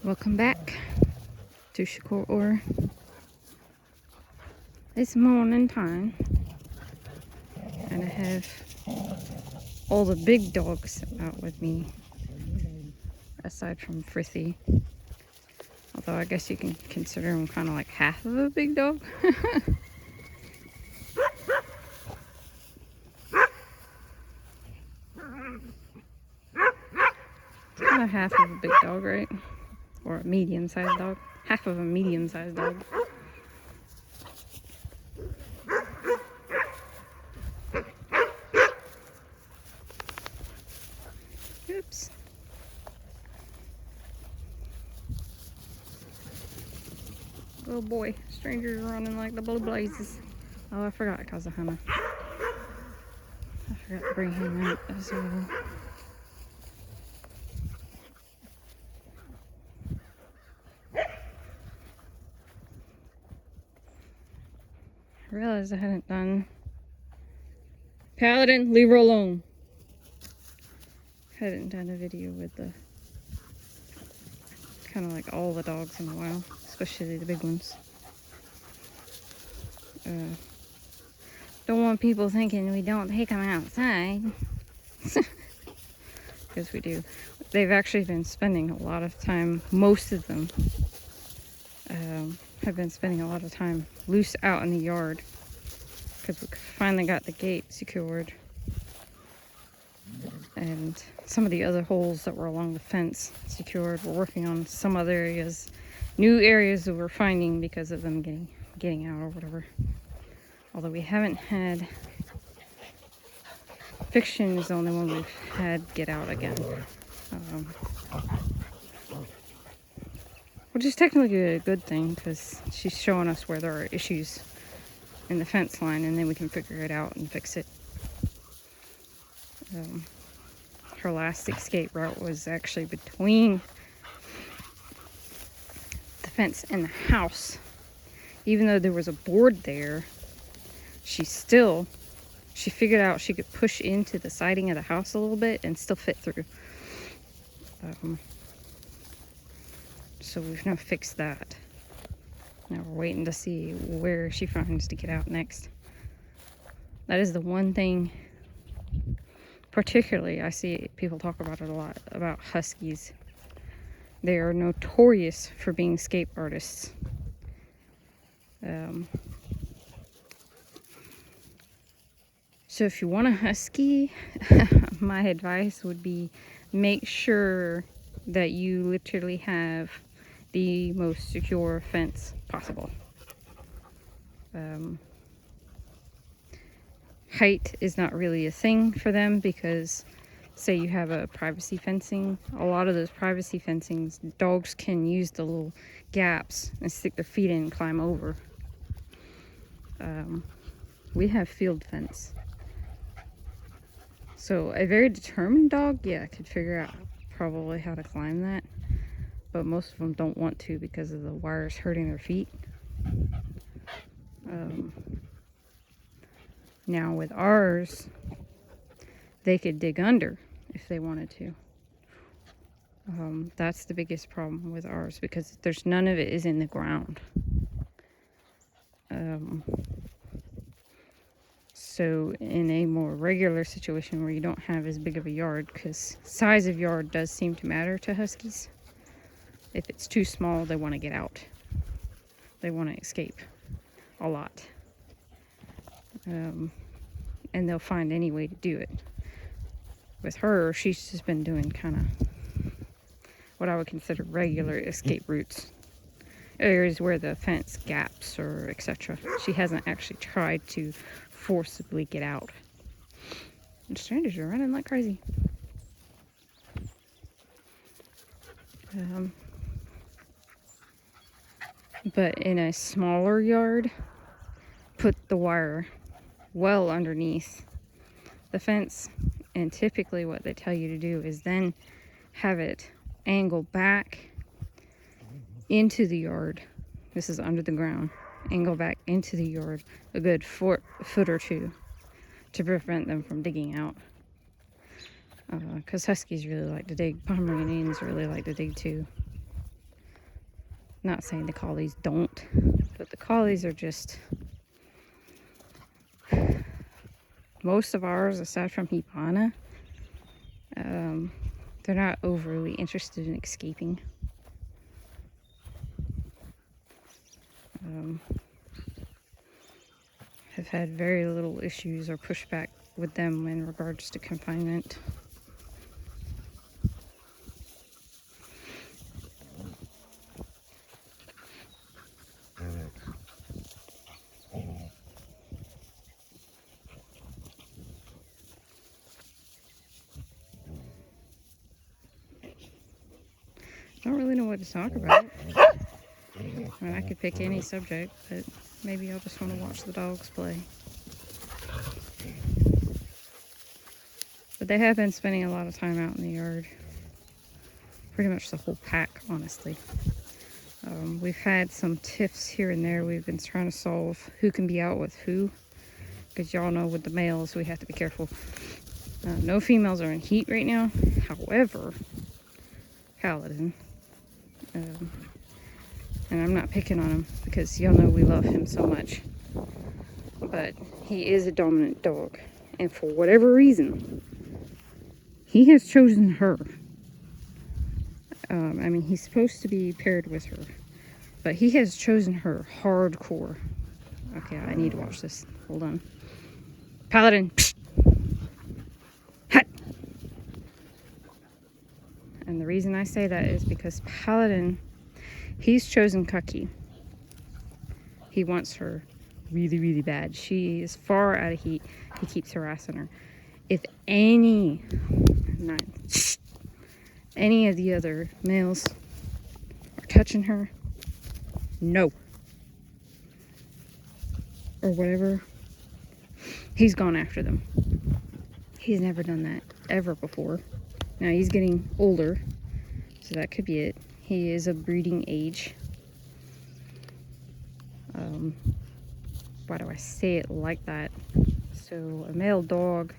Welcome back to Shakur. It's morning time, and I have all the big dogs out with me, aside from Frissy. Although I guess you can consider him kind of like half of a big dog. Kind of half of a big dog, right? Or a medium-sized dog. Half of a medium-sized dog. Oops. Oh boy, strangers running like the blue blazes. Oh, I forgot Kazahana. I forgot to bring him out as well. I realized I hadn't done... Paladin, leave her alone. I hadn't done a video with the... kind of like all the dogs in a while, especially the big ones. Don't want people thinking we don't take them outside. Because we do. They've actually been spending a lot of time, most of them have been spending a lot of time loose out in the yard. Because we finally got the gate secured. And some of the other holes that were along the fence secured. We're working on some other areas, new areas that we're finding because of them getting out or whatever. Although we haven't had... Fiction is the only one we've had get out again. Which is technically a good thing, because she's showing us where there are issues in the fence line, and then we can figure it out and fix it. Her last escape route was actually between the fence and the house. Even though there was a board there, she figured out she could push into the siding of the house a little bit and still fit through. So we've now fixed that. Now we're waiting to see where she finds to get out next. That is the one thing, particularly, I see people talk about it a lot, about huskies. They are notorious for being escape artists. So if you want a husky, my advice would be make sure that you literally have the most secure fence possible. Height is not really a thing for them because, say you have a privacy fencing, a lot of those privacy fencings, dogs can use the little gaps and stick their feet in and climb over. We have field fence. So a very determined dog, yeah, could figure out probably how to climb that. But most of them don't want to because of the wires hurting their feet. Now with ours, they could dig under if they wanted to. That's the biggest problem with ours because there's none of it is in the ground. So in a more regular situation where you don't have as big of a yard, because size of yard does seem to matter to huskies. If it's too small, they want to get out. They want to escape a lot. And they'll find any way to do it. With her, she's just been doing kind of what I would consider regular escape routes. Areas where the fence gaps or etc. She hasn't actually tried to forcibly get out. And strangers are running like crazy. But in a smaller yard, put the wire well underneath the fence, and typically what they tell you to do is then have it angle back into the yard. This is under the ground. Angle back into the yard a good foot or two to prevent them from digging out. Because huskies really like to dig. Pomeranians really like to dig too. Not saying the collies don't, but the collies are just, most of ours, aside from Hipana, they're not overly interested in escaping. Have had very little issues or pushback with them in regards to confinement. I don't really know what to talk about. I mean, I could pick any subject, but maybe I'll just want to watch the dogs play. But they have been spending a lot of time out in the yard. Pretty much the whole pack, honestly. We've had some tiffs here and there. We've been trying to solve who can be out with who. Because y'all know with the males, we have to be careful. No females are in heat right now. However, Paladin, and I'm not picking on him because y'all know we love him so much. But he is a dominant dog. And for whatever reason, he has chosen her. I mean, he's supposed to be paired with her. But he has chosen her hardcore. Okay, I need to watch this. Hold on. Paladin. Hut. And the reason I say that is because Paladin, he's chosen Cucky. He wants her really, really bad. She is far out of heat. He keeps harassing her. If any of the other males are touching her, no. Or whatever, he's gone after them. He's never done that ever before. Now he's getting older, so that could be it. He is of breeding age. Why do I say it like that? So a male dog,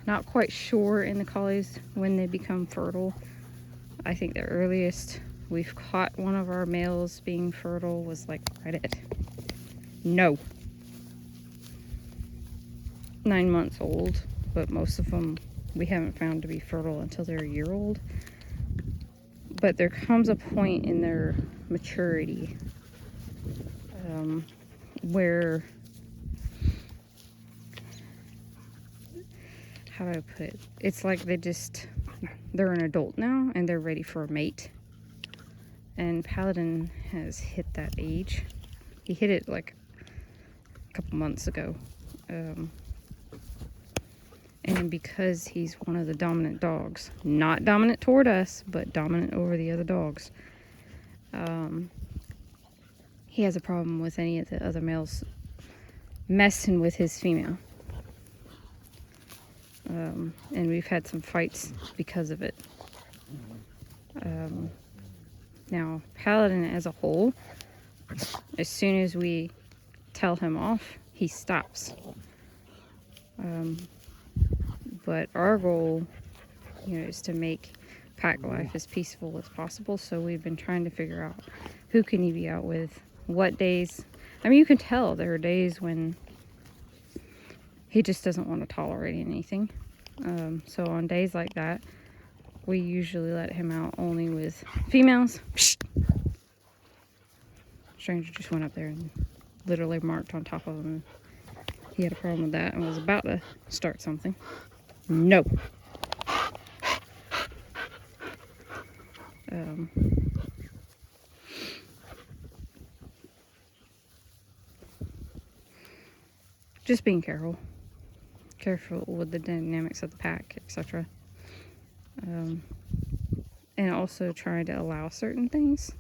not quite sure in the collies when they become fertile. I think the earliest we've caught one of our males being fertile was like right at 9 months old, but most of them we haven't found to be fertile until they're a year old. But there comes a point in their maturity where, how do I put it? It's like they're an adult now and they're ready for a mate. And Paladin has hit that age. He hit it like a couple months ago. And because he's one of the dominant dogs, not dominant toward us, but dominant over the other dogs, he has a problem with any of the other males messing with his female. And we've had some fights because of it. Now, Paladin as a whole, as soon as we tell him off, he stops. But our goal, is to make pack life as peaceful as possible. So we've been trying to figure out who can he be out with, what days. I mean, you can tell there are days when he just doesn't want to tolerate anything. So on days like that, we usually let him out only with females. Stranger just went up there and literally marked on top of him. He had a problem with that and was about to start something. No. Just being careful with the dynamics of the pack, etc. And also trying to allow certain things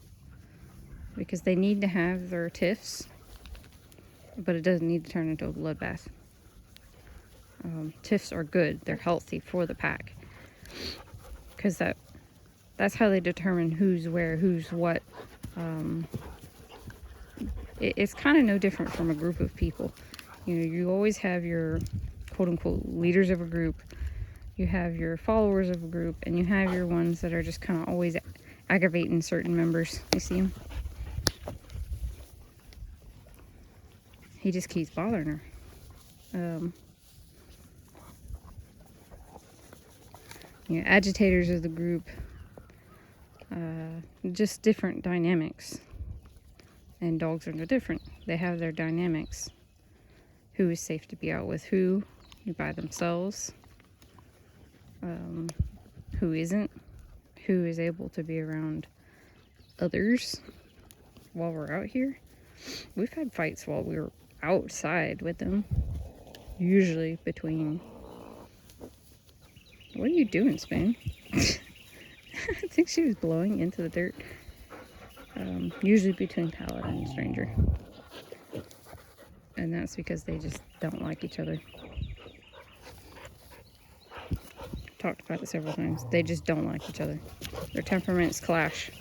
because they need to have their tiffs, but it doesn't need to turn into a bloodbath. Tiffs are good; they're healthy for the pack because that's how they determine who's where, who's what. It's kind of no different from a group of people. You always have your quote-unquote leaders of a group, you have your followers of a group, and you have your ones that are just kind of always aggravating certain members. You see him? He just keeps bothering her. Agitators of the group, just different dynamics. And dogs are no different. They have their dynamics. Who is safe to be out with who by themselves, who isn't, who is able to be around others while we're out here. We've had fights while we were outside with them, usually between... What are you doing, Spoon? I think she was blowing into the dirt. Usually between Paladin and Stranger. And that's because they just don't like each other. Talked about it several times. They just don't like each other. Their temperaments clash.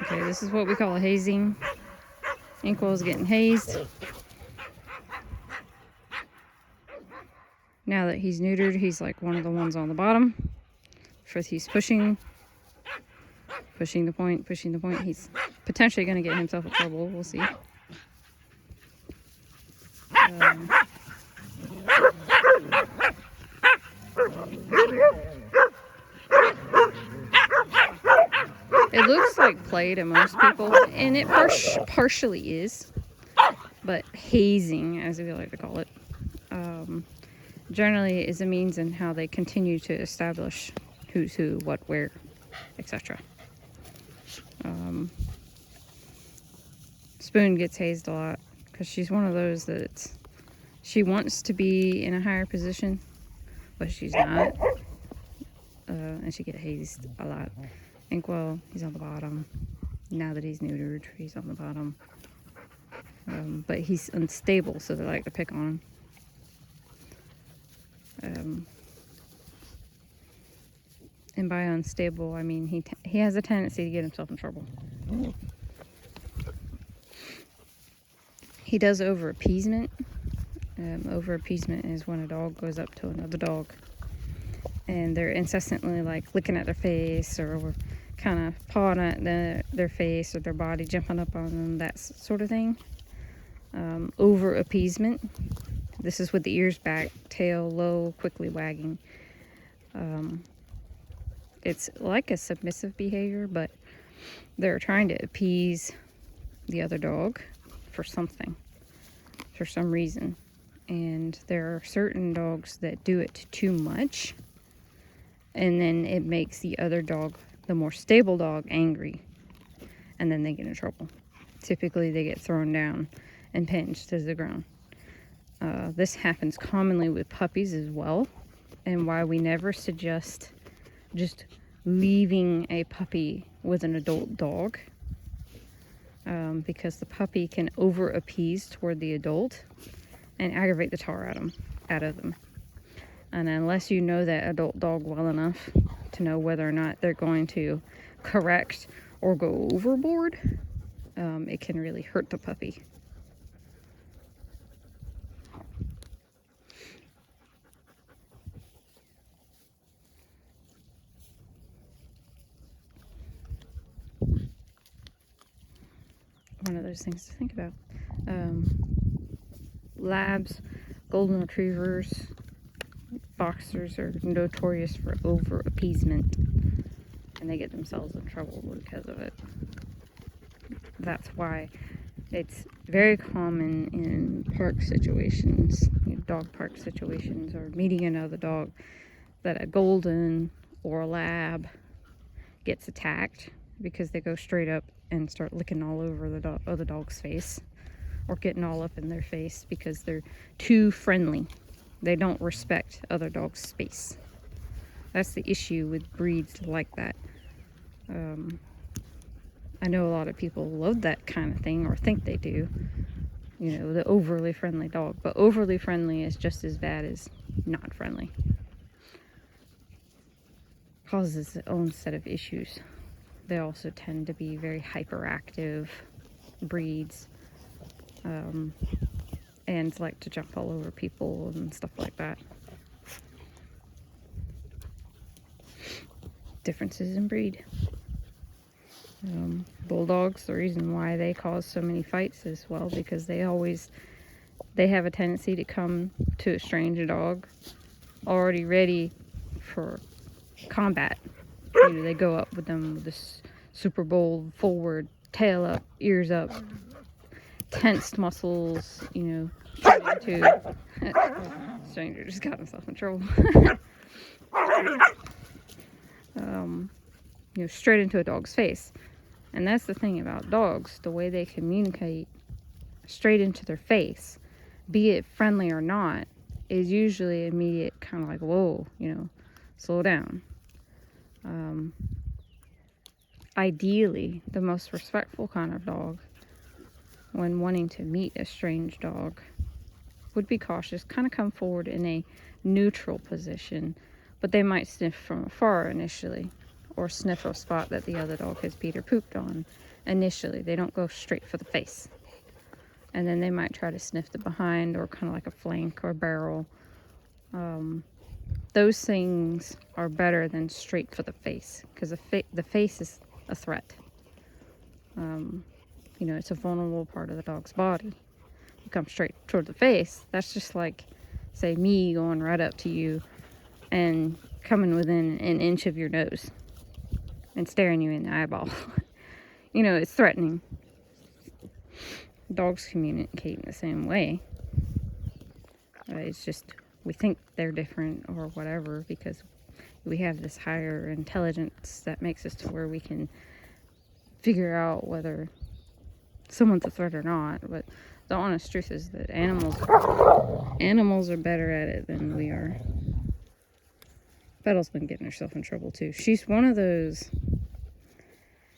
Okay, this is what we call a hazing. Inkwell's getting hazed. Now that he's neutered, he's like one of the ones on the bottom. First he's pushing the point. He's potentially going to get himself in trouble. We'll see. It looks like play to most people, and it partially is, but hazing, as we like to call it, generally is a means in how they continue to establish who's who, what, where, etc. Spoon gets hazed a lot because she's one of those that she wants to be in a higher position, but she's not, and she gets hazed a lot. Inkwell, he's on the bottom. Now that he's neutered, he's on the bottom. But he's unstable, so they like to pick on him. And by unstable, I mean he has a tendency to get himself in trouble. He does over appeasement. Over appeasement is when a dog goes up to another dog and they're incessantly like licking at their face or kind of pawing at their face or their body, jumping up on them, that sort of thing. Over appeasement. This is with the ears back, tail low, quickly wagging. It's like a submissive behavior, but they're trying to appease the other dog for something, for some reason. And there are certain dogs that do it too much, and then it makes the other dog, the more stable dog, angry, and then they get in trouble. Typically they get thrown down and pinched to the ground. This happens commonly with puppies as well, and why we never suggest just leaving a puppy with an adult dog, because the puppy can over appease toward the adult and aggravate the tar out of them. And unless you know that adult dog well enough to know whether or not they're going to correct or go overboard, it can really hurt the puppy. One of those things to think about. Labs, golden retrievers, boxers are notorious for over appeasement, and they get themselves in trouble because of it. That's why it's very common in park situations, dog park situations, or meeting another dog, that a golden or a lab gets attacked because they go straight up and start licking all over the other dog's face, or getting all up in their face because they're too friendly. They don't respect other dogs' space. That's the issue with breeds like that. I know a lot of people love that kind of thing, or think they do. The overly friendly dog. But overly friendly is just as bad as not friendly. causes its own set of issues. They also tend to be very hyperactive breeds, and like to jump all over people and stuff like that. Differences in breed. Bulldogs, the reason why they cause so many fights is, well, because they have a tendency to come to a strange dog already ready for combat. You know, they go up with them with this super bold forward, tail up, ears up, tensed muscles, you know, straight into stranger just got himself in trouble. You know, straight into a dog's face. And that's the thing about dogs, the way they communicate straight into their face, be it friendly or not, is usually immediate, kind of like, whoa, you know, slow down. Ideally, the most respectful kind of dog, when wanting to meet a strange dog, would be cautious, kind of come forward in a neutral position, but they might sniff from afar initially, or sniff a spot that the other dog has peed or pooped on initially. They don't go straight for the face. And then they might try to sniff the behind, or kind of like a flank or barrel. Those things are better than straight for the face, because the face is a threat. You know, it's a vulnerable part of the dog's body. You come straight toward the face, that's just like, say, me going right up to you and coming within an inch of your nose and staring you in the eyeball. You know, it's threatening. Dogs communicate in the same way. It's just, we think they're different or whatever because we have this higher intelligence that makes us to where we can figure out whether someone's a threat or not. But the honest truth is that animals are better at it than we are. Petal's been getting herself in trouble too. She's one of those,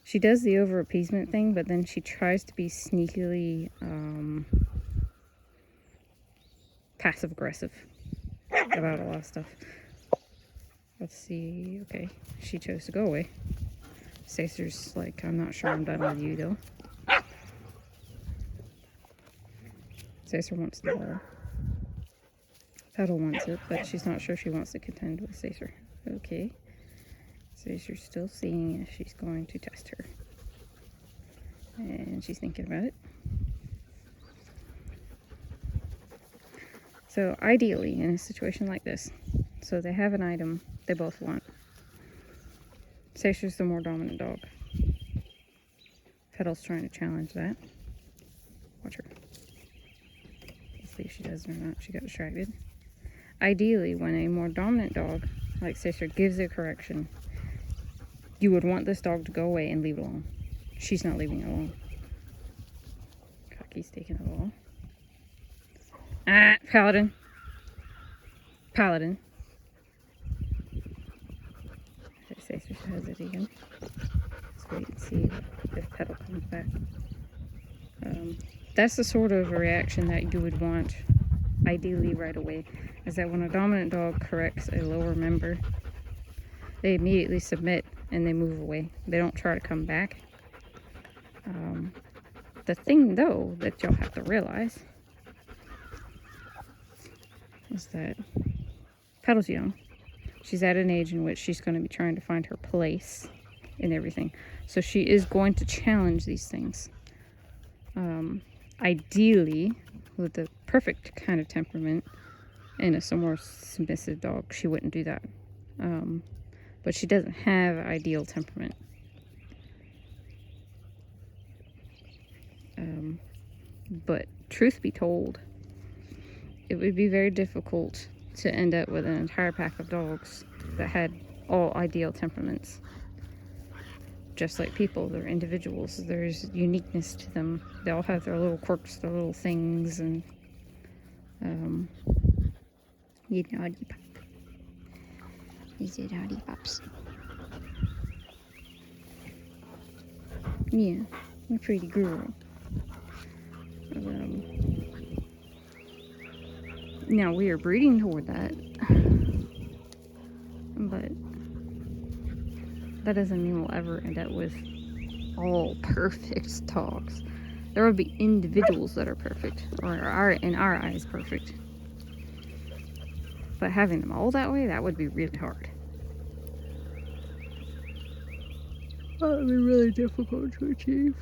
she does the over appeasement thing, but then she tries to be sneakily passive aggressive about a lot of stuff. Let's see. Okay, she chose to go away. Sacer's like, I'm not sure I'm done with you though. Sacer wants the ball. Petal wants it, but she's not sure she wants to contend with Sacer. Okay. Sacer's still seeing if she's going to test her. And she's thinking about it. So ideally, in a situation like this, so they have an item they both want. Sacer's the more dominant dog. Petal's trying to challenge that. Watch her. Let's see if she does or not. She got distracted. Ideally, when a more dominant dog, like Sacer, gives a correction, you would want this dog to go away and leave it alone. She's not leaving it alone. Cocky's taking the ball. Ah, Paladin. Paladin. Sacer has it again. Let's wait and see if Petal comes back. That's the sort of reaction that you would want ideally right away, is that when a dominant dog corrects a lower member, they immediately submit and they move away. They don't try to come back. The thing though that you'll have to realize is that Petal's young. She's at an age in which she's going to be trying to find her place in everything. So she is going to challenge these things. Ideally, with the perfect kind of temperament and a somewhat submissive dog, she wouldn't do that. But she doesn't have ideal temperament. But truth be told, it would be very difficult to end up with an entire pack of dogs that had all ideal temperaments. Just like people, they're individuals. There's uniqueness to them. They all have their little quirks, their little things, and you naughty pup. He's a naughty pups. Yeah, a pretty girl. Now we are breeding toward that, but that doesn't mean we'll ever end up with all perfect dogs. There will be individuals that are perfect, or are in our eyes perfect. But having them all that way, that would be really hard. That would be really difficult to achieve.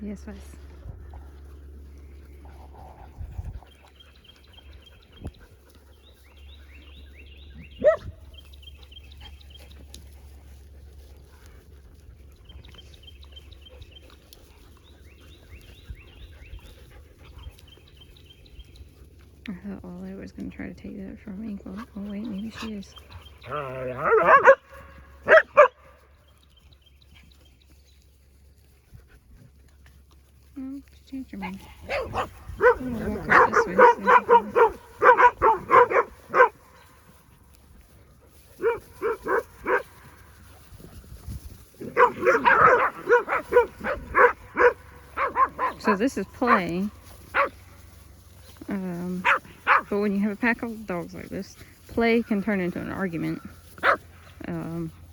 Yes, Vice. I thought Ollie was going to try to take that from me. Oh, wait, maybe she is. She changed her mind. I'm gonna walk out this way. So this is play. But when you have a pack of dogs like this, play can turn into an argument.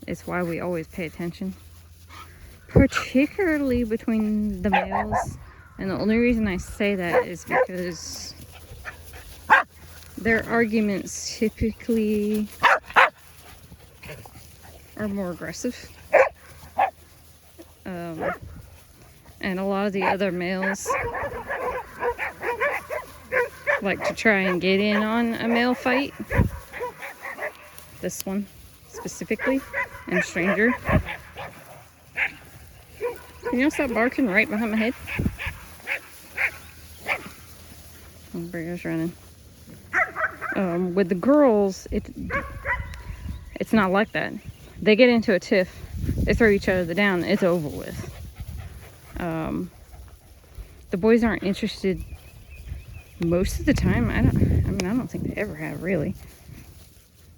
It's why we always pay attention, particularly between the males. And the only reason I say that is because their arguments typically are more aggressive. And a lot of the other males like to try and get in on a male fight. This one specifically, and Stranger. Can y'all stop barking right behind my head? Oh, Bria's running. With the girls, it's not like that. They get into a tiff, they throw each other down, it's over with. The boys aren't interested most of the time. I don't think they ever have, really.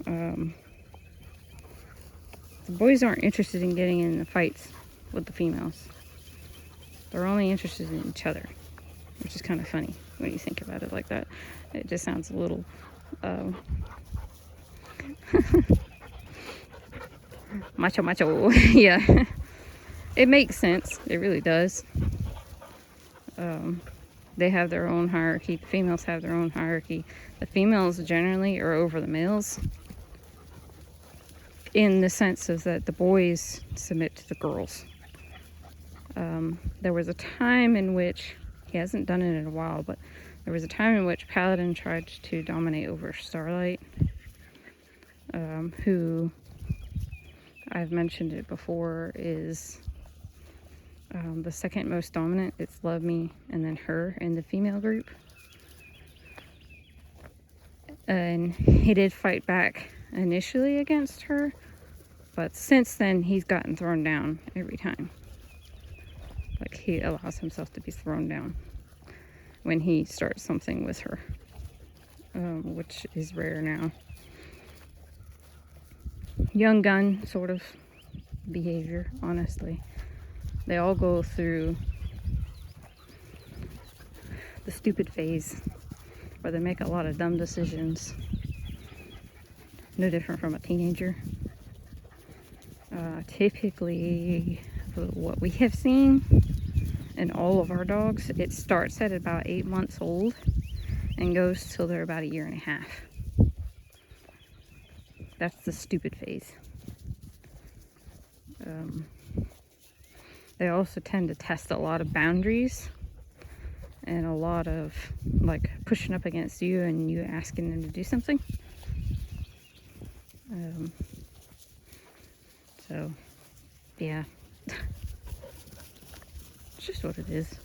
The boys aren't interested in getting in the fights with the females. They're only interested in each other, which is kind of funny when you think about it like that. It just sounds a little macho. Yeah. It makes sense. It really does. They have their own hierarchy. The females have their own hierarchy. The females generally are over the males in the sense of that the boys submit to the girls. There was a time in which, he hasn't done it in a while, but there was a time in which Paladin tried to dominate over Starlight, who, I've mentioned it before, is the second most dominant. It's Love Me and then her in the female group. And he did fight back initially against her, but since then he's gotten thrown down every time. Like, he allows himself to be thrown down when he starts something with her, which is rare now. Young gun sort of behavior, honestly. They all go through the stupid phase where they make a lot of dumb decisions. No different from a teenager. Typically, what we have seen in all of our dogs, it starts at about 8 months old and goes till they're about 1.5 years. That's the stupid phase. They also tend to test a lot of boundaries and a lot of like pushing up against you and you asking them to do something. So yeah, it's just what it is.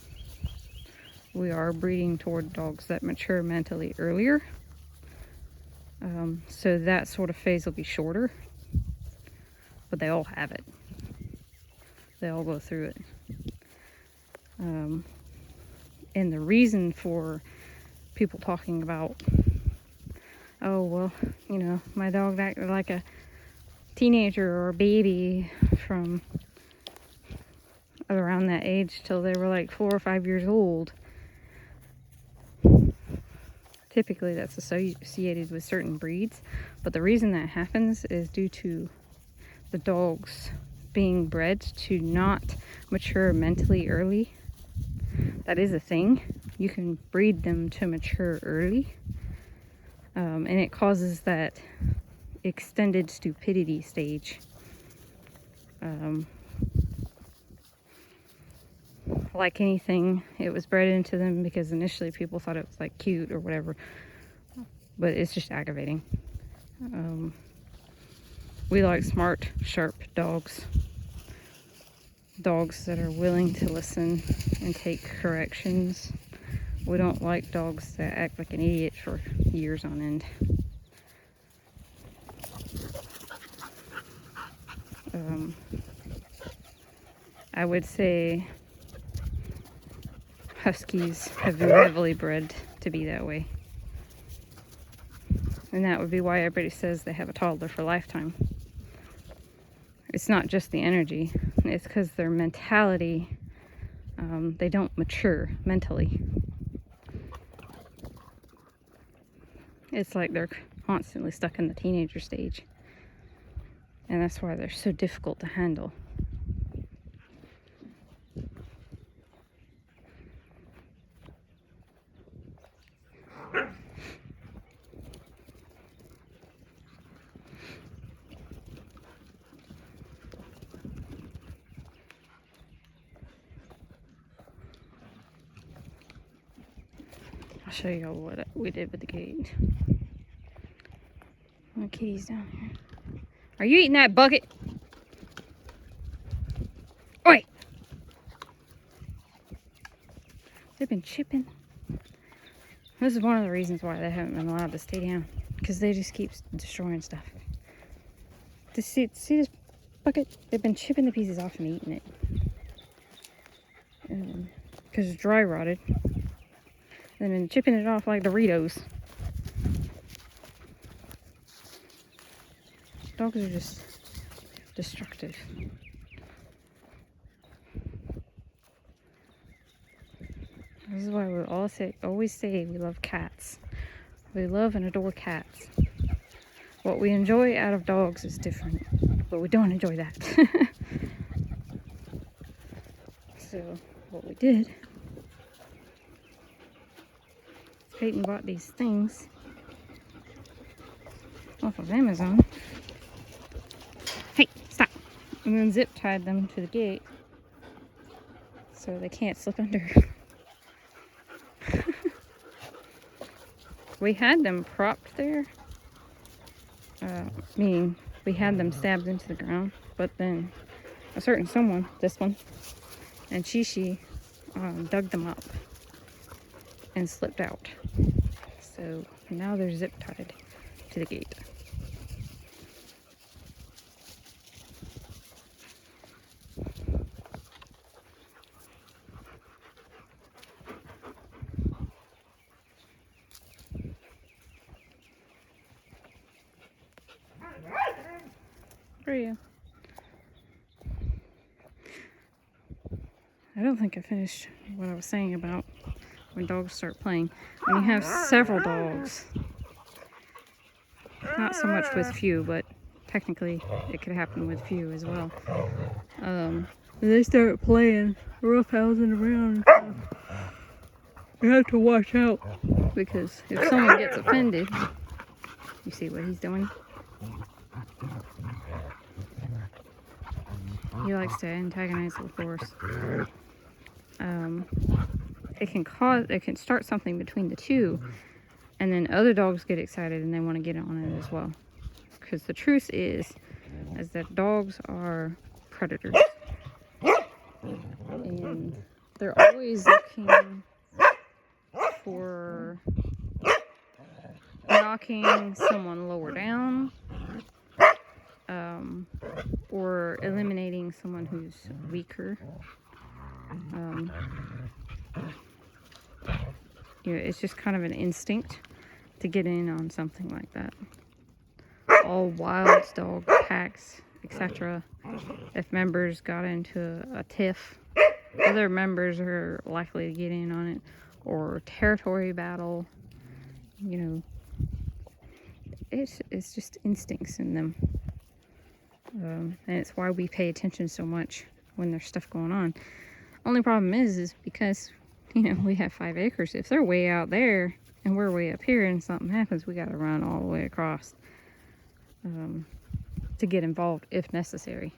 We are breeding toward dogs that mature mentally earlier, so that sort of phase will be shorter, but they all have it. They all go through it. And the reason for people talking about, oh, well, you know, my dog acted like a teenager or a baby from around that age till they were like 4 or 5 years old. Typically that's associated with certain breeds, but the reason that happens is due to the dogs being bred to not mature mentally early. That is a thing. You can breed them to mature early, and it causes that extended stupidity stage. Like anything, it was bred into them because initially people thought it was like cute or whatever, but it's just aggravating. We like smart, sharp dogs. Dogs that are willing to listen and take corrections. We don't like dogs that act like an idiot for years on end. I would say Huskies have been heavily bred to be that way. And that would be why everybody says they have a toddler for a lifetime. It's not just the energy, it's because their mentality, they don't mature mentally. It's like they're constantly stuck in the teenager stage. And that's why they're so difficult to handle. I'll show you what we did with the gate. My kitty's down here. Are you eating that bucket? Oi! They've been chipping. This is one of the reasons why they haven't been allowed to stay down. Because they just keep destroying stuff. See this bucket? They've been chipping the pieces off and eating it. Because it's dry rotted. They've been chipping it off like Doritos. Dogs are just destructive. This is why we always say we love cats. We love and adore cats. What we enjoy out of dogs is different, but we don't enjoy that. So what we did, Peyton bought these things off of Amazon. Hey, stop! And then zip tied them to the gate so they can't slip under. We had them propped there, meaning we had them stabbed into the ground, but then a certain someone, this one, and Shishi, dug them up and slipped out. So now they're zip tied to the gate. Where are you? I don't think I finished what I was saying about when dogs start playing. When you have several dogs, not so much with few, but technically it could happen with few as well. They start playing, roughhousing around and stuff. You have to watch out, because if someone gets offended, you see what he's doing? He likes to antagonize the force. It can start something between the two, and then other dogs get excited and they want to get on it as well. Because the truth is that dogs are predators, and they're always looking for knocking someone lower down, or eliminating someone who's weaker. it's just kind of an instinct to get in on something like that. All wild dog packs, etc. If members got into a tiff, other members are likely to get in on it, or territory battle. It's just instincts in them, and it's why we pay attention so much when there's stuff going on. Only problem is because we have 5 acres. If they're way out there and we're way up here and something happens, we got to run all the way across to get involved if necessary.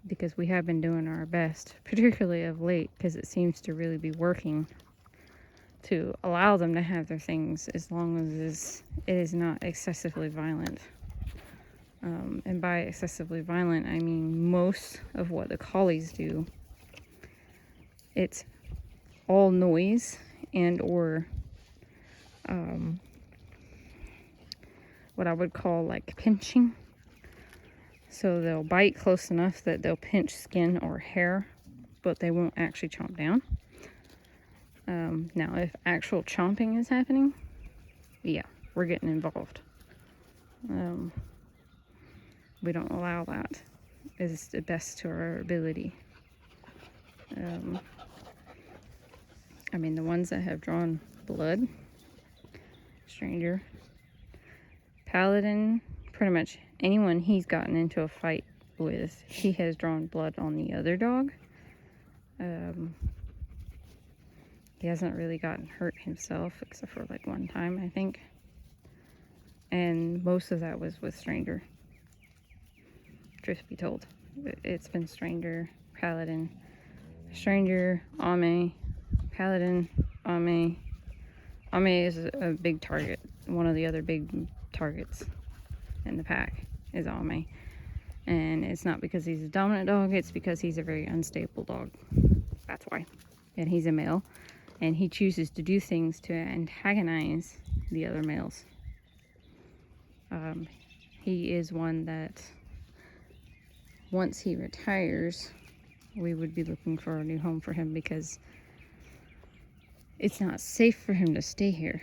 Because we have been doing our best, particularly of late, because it seems to really be working to allow them to have their things as long as it is not excessively violent. And by excessively violent, I mean most of what the collies do, it's all noise and or what I would call like pinching. So they'll bite close enough that they'll pinch skin or hair, but they won't actually chomp down. Now, if actual chomping is happening, yeah, we're getting involved. We don't allow that. It's the best to our ability. I mean, the ones that have drawn blood, Stranger, Paladin, pretty much anyone he's gotten into a fight with, he has drawn blood on the other dog. He hasn't really gotten hurt himself, except for like one time, I think. And most of that was with Stranger. Truth be told, it's been Stranger, Paladin, Stranger, Ame, Paladin, Ame. Ame is a big target. One of the other big targets in the pack is Ame. And it's not because he's a dominant dog, it's because he's a very unstable dog. That's why. And he's a male. And he chooses to do things to antagonize the other males. He is one that, once he retires, we would be looking for a new home for him because it's not safe for him to stay here.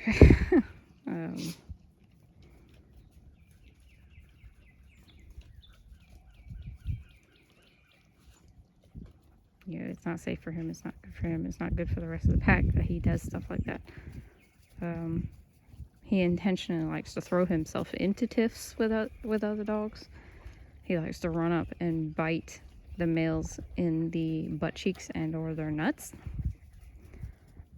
It's not safe for him. It's not good for him. It's not good for the rest of the pack that he does stuff like that. He intentionally likes to throw himself into tiffs with other dogs. He likes to run up and bite the males in the butt cheeks and or their nuts.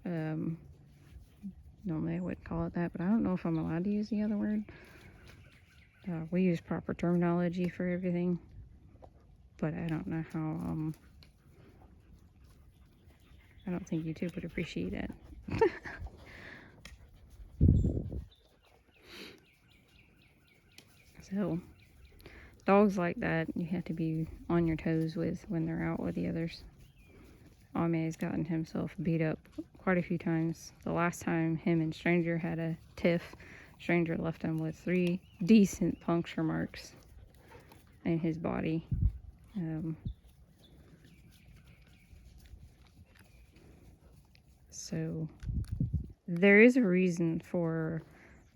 Normally I wouldn't call it that, but I don't know if I'm allowed to use the other word. We use proper terminology for everything, but I don't know how, I don't think YouTube would appreciate it. So, dogs like that, you have to be on your toes with when they're out with the others. Ame has gotten himself beat up quite a few times. The last time him and Stranger had a tiff, Stranger left him with 3 decent puncture marks in his body. So there is a reason for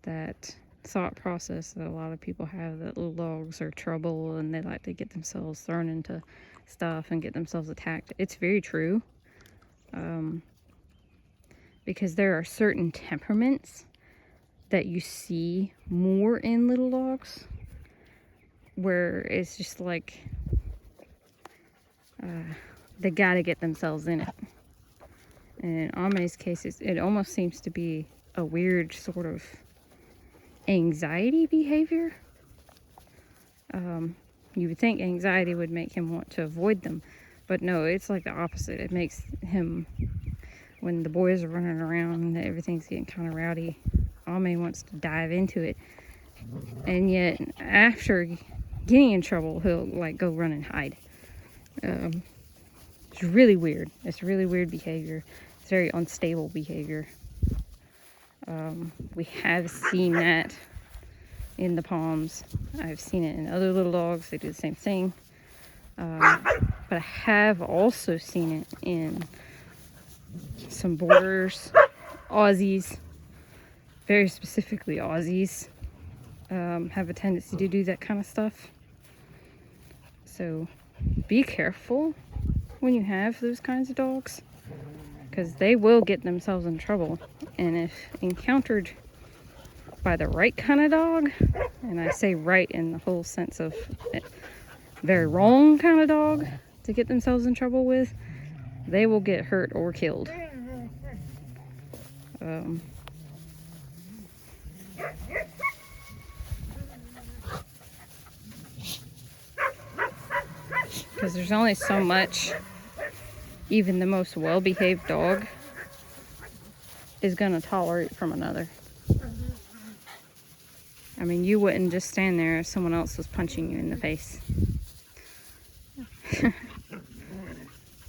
that thought process that a lot of people have, that little dogs are trouble and they like to get themselves thrown into stuff and get themselves attacked. It's very true. Because there are certain temperaments that you see more in little dogs where it's just like they gotta get themselves in it. And in Ame's case, it almost seems to be a weird sort of anxiety behavior. You would think anxiety would make him want to avoid them, but no, it's like the opposite. It makes him, when the boys are running around and everything's getting kind of rowdy, Ame wants to dive into it. And yet, after getting in trouble, he'll like go run and hide. It's really weird. It's really weird behavior. It's very unstable behavior. We have seen that in the Poms. I've seen it in other little dogs. They do the same thing. but I have also seen it in some borders, Aussies, very specifically Aussies, have a tendency to do that kind of stuff. So be careful when you have those kinds of dogs, because they will get themselves in trouble. And if encountered by the right kind of dog, and I say right in the whole sense of very wrong kind of dog to get themselves in trouble with, they will get hurt or killed. Because there's only so much even the most well-behaved dog is going to tolerate from another. I mean, you wouldn't just stand there if someone else was punching you in the face.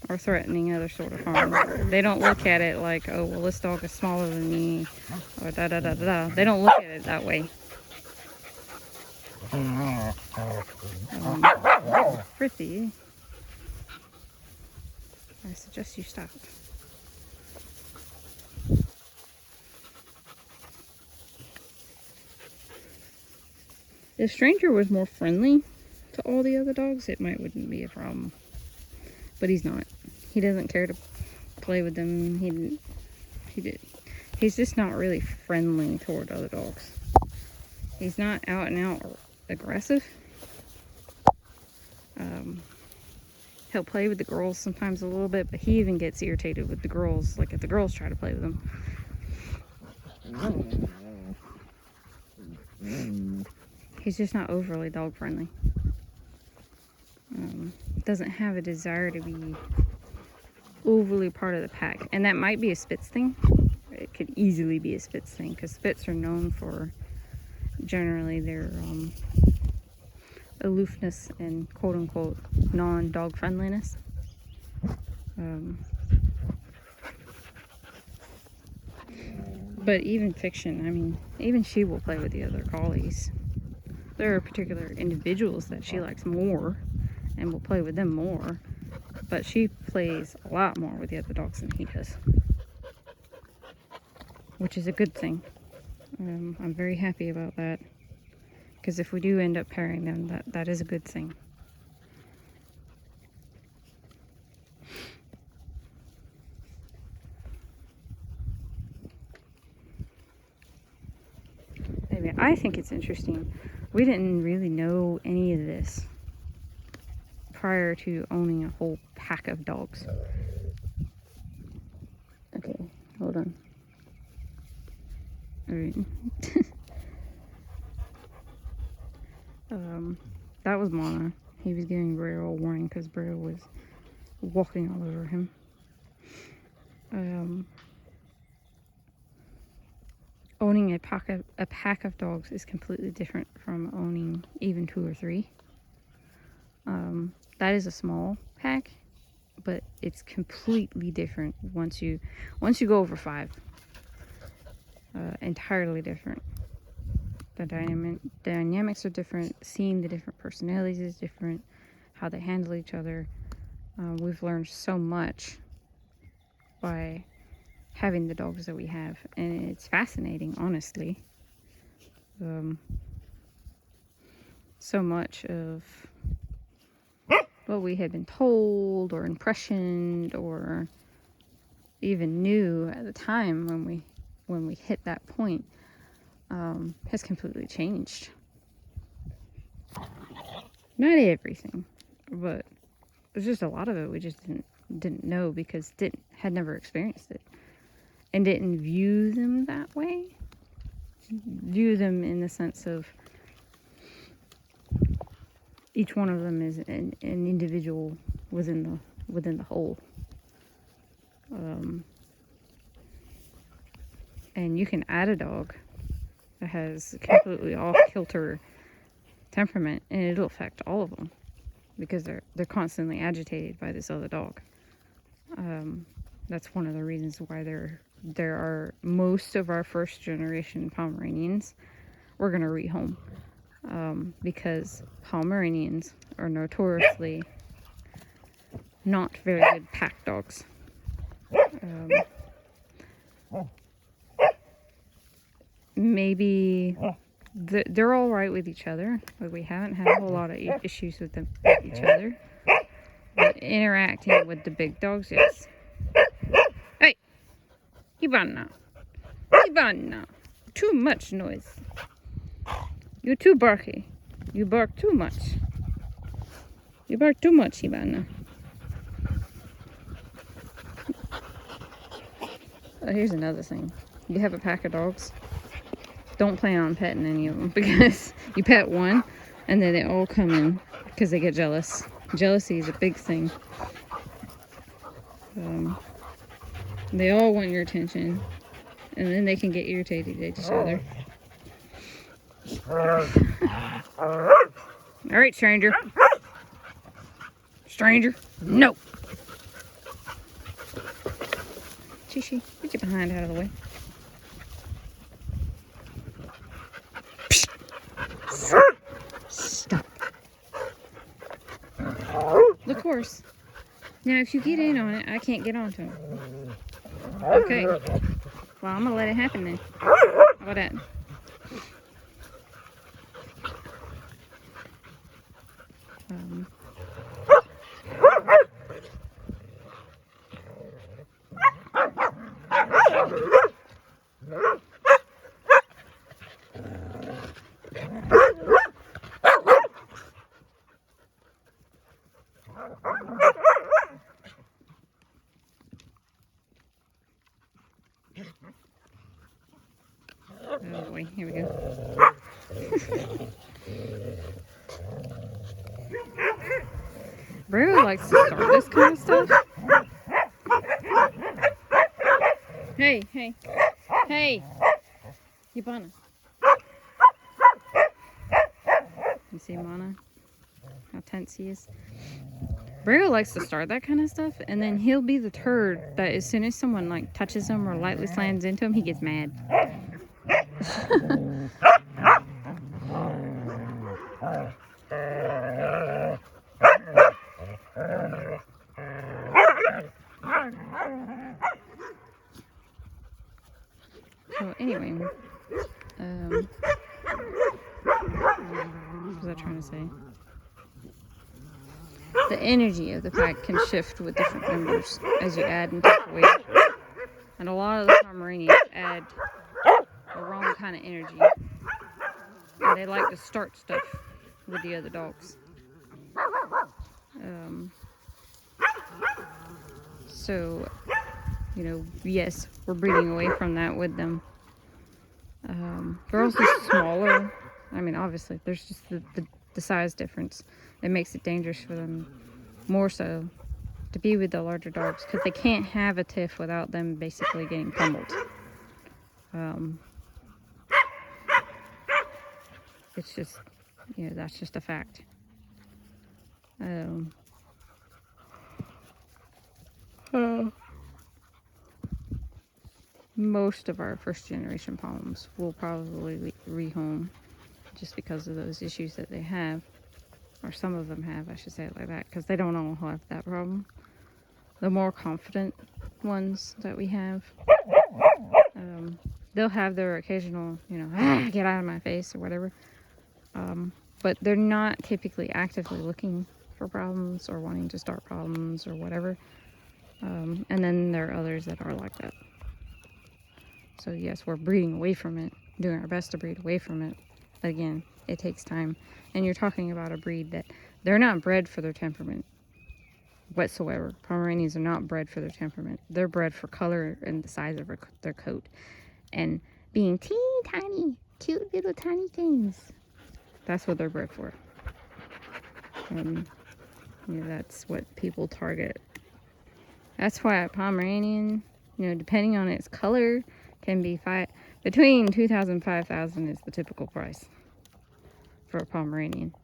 Or threatening other sort of harm. They don't look at it like, oh, well, this dog is smaller than me, or da-da-da-da-da. They don't look at it that way. Fritzy, I suggest you stop. If Stranger was more friendly to all the other dogs, it wouldn't be a problem. But he's not. He doesn't care to play with them. He's just not really friendly toward other dogs. He's not out and out aggressive. He'll play with the girls sometimes a little bit, but he even gets irritated with the girls, like if the girls try to play with him. He's just not overly dog friendly. Doesn't have a desire to be overly part of the pack. And that might be a Spitz thing. It could easily be a Spitz thing, because Spitz are known for generally their aloofness and quote-unquote non-dog friendliness. But even Fiction, I mean, even she will play with the other collies. There are particular individuals that she likes more and will play with them more, but she plays a lot more with the other dogs than he does, which is a good thing. I'm very happy about that, because if we do end up pairing them, that is a good thing. Anyway, I think it's interesting. We didn't really know any of this prior to owning a whole pack of dogs. Okay, hold on. Alright. That was Mana. He was giving Braille a warning because Braille was walking all over him. Owning a pack of dogs is completely different from owning even 2 or 3. That is a small pack, but it's completely different once you go over 5. Entirely different. The dynamics are different. Seeing the different personalities is different. How they handle each other. We've learned so much by having the dogs that we have, and it's fascinating, honestly. So much of what we had been told or impressioned or even knew at the time when we hit that point has completely changed. Not everything, but there's just a lot of it we just didn't know because had never experienced it and didn't view them that way. View them in the sense of each one of them is an individual within the whole. And you can add a dog that has completely off-kilter temperament, and it'll affect all of them because they're constantly agitated by this other dog. That's one of the reasons why there are most of our first generation Pomeranians we're gonna rehome, because Pomeranians are notoriously not very good pack dogs. Maybe they're all right with each other, but we haven't had a whole lot of issues with them with each other. But interacting with the big dogs, yes. Hey, Hibana, Hibana, too much noise. You're too barky. You bark too much. You bark too much, Hibana. Oh, here's another thing. You have a pack of dogs. Don't plan on petting any of them, because you pet one and then they all come in because they get jealous. Jealousy is a big thing. They all want your attention, and then they can get irritated at each other. Alright, stranger. Stranger, no. Chishi, get your behind out of the way. Stop. Of course. Now, if you get in on it, I can't get onto him. Okay. Well, I'm gonna let it happen then. How about that? Oh boy, here we go. Bro likes to start this kind of stuff. Hey, hey, hey, Hibana. You see Mana? How tense he is. Bro likes to start that kind of stuff, and then he'll be the turd that as soon as someone like touches him or lightly slams into him, he gets mad. So anyway, what was I trying to say? The energy of the pack can shift with different members as you add and take away. And a lot of the Pomeranians add the wrong kind of energy. And they like to start stuff with the other dogs. So, you know, yes, we're breeding away from that with them. They're also smaller. I mean, obviously, there's just the size difference. It makes it dangerous for them more so to be with the larger dogs, because they can't have a tiff without them basically getting pummeled. It's just, you know, that's just a fact. Most of our first generation Poms will probably rehome just because of those issues that they have, or some of them have, I should say it like that, because they don't all have that problem. The more confident ones that we have, they'll have their occasional, you know, get out of my face or whatever, but they're not typically actively looking for problems or wanting to start problems or whatever. And then there are others that are like that. So yes, we're breeding away from it, doing our best to breed away from it. But again, it takes time. And you're talking about a breed that they're not bred for their temperament whatsoever. Pomeranians are not bred for their temperament. They're bred for color and the size of their coat. And being teeny tiny, cute little tiny things. That's what they're bred for. You know, that's what people target. That's why a Pomeranian, you know, depending on its color, can be between $2,000 and $5,000 is the typical price for a Pomeranian.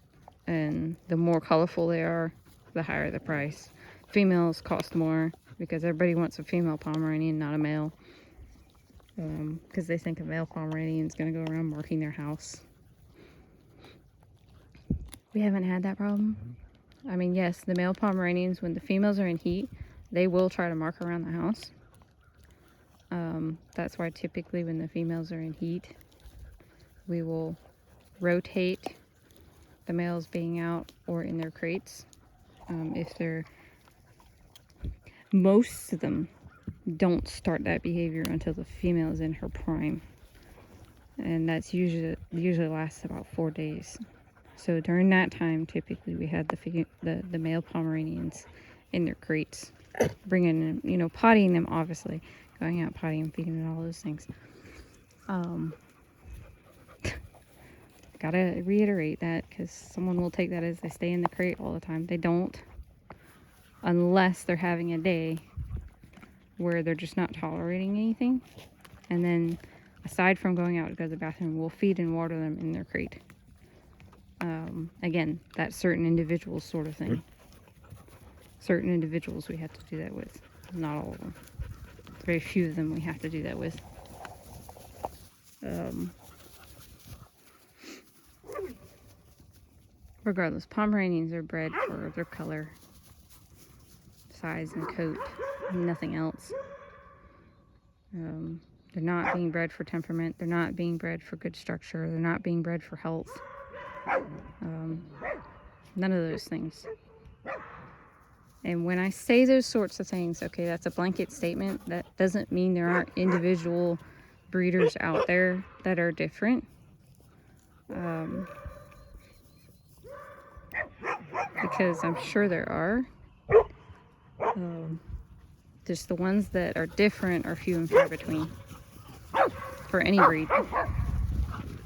And the more colorful they are, the higher the price. Females cost more because everybody wants a female Pomeranian, not a male. Because they think a male Pomeranian is going to go around marking their house. We haven't had that problem. I mean, yes, the male Pomeranians, when the females are in heat, they will try to mark around the house. That's why typically when the females are in heat, we will rotate the males being out or in their crates. If they're, most of them don't start that behavior until the female is in her prime, and that's usually lasts about 4 days. So during that time, typically we had the male Pomeranians in their crates, bringing them, you know, pottying them, obviously, going out pottying, feeding them, all those things. Gotta reiterate that because someone will take that as they stay in the crate all the time. They don't, unless they're having a day where they're just not tolerating anything. And then, aside from going out to go to the bathroom, we'll feed and water them in their crate. Again, that's certain individuals sort of thing. Certain individuals we have to do that with. Not all of them. Very few of them we have to do that with. Regardless, Pomeranians are bred for their color, size, and coat, nothing else. They're not being bred for temperament. They're not being bred for good structure. They're not being bred for health. None of those things. And when I say those sorts of things, okay, that's a blanket statement. That doesn't mean there aren't individual breeders out there that are different. Because I'm sure there are. Just the ones that are different are few and far between for any breed,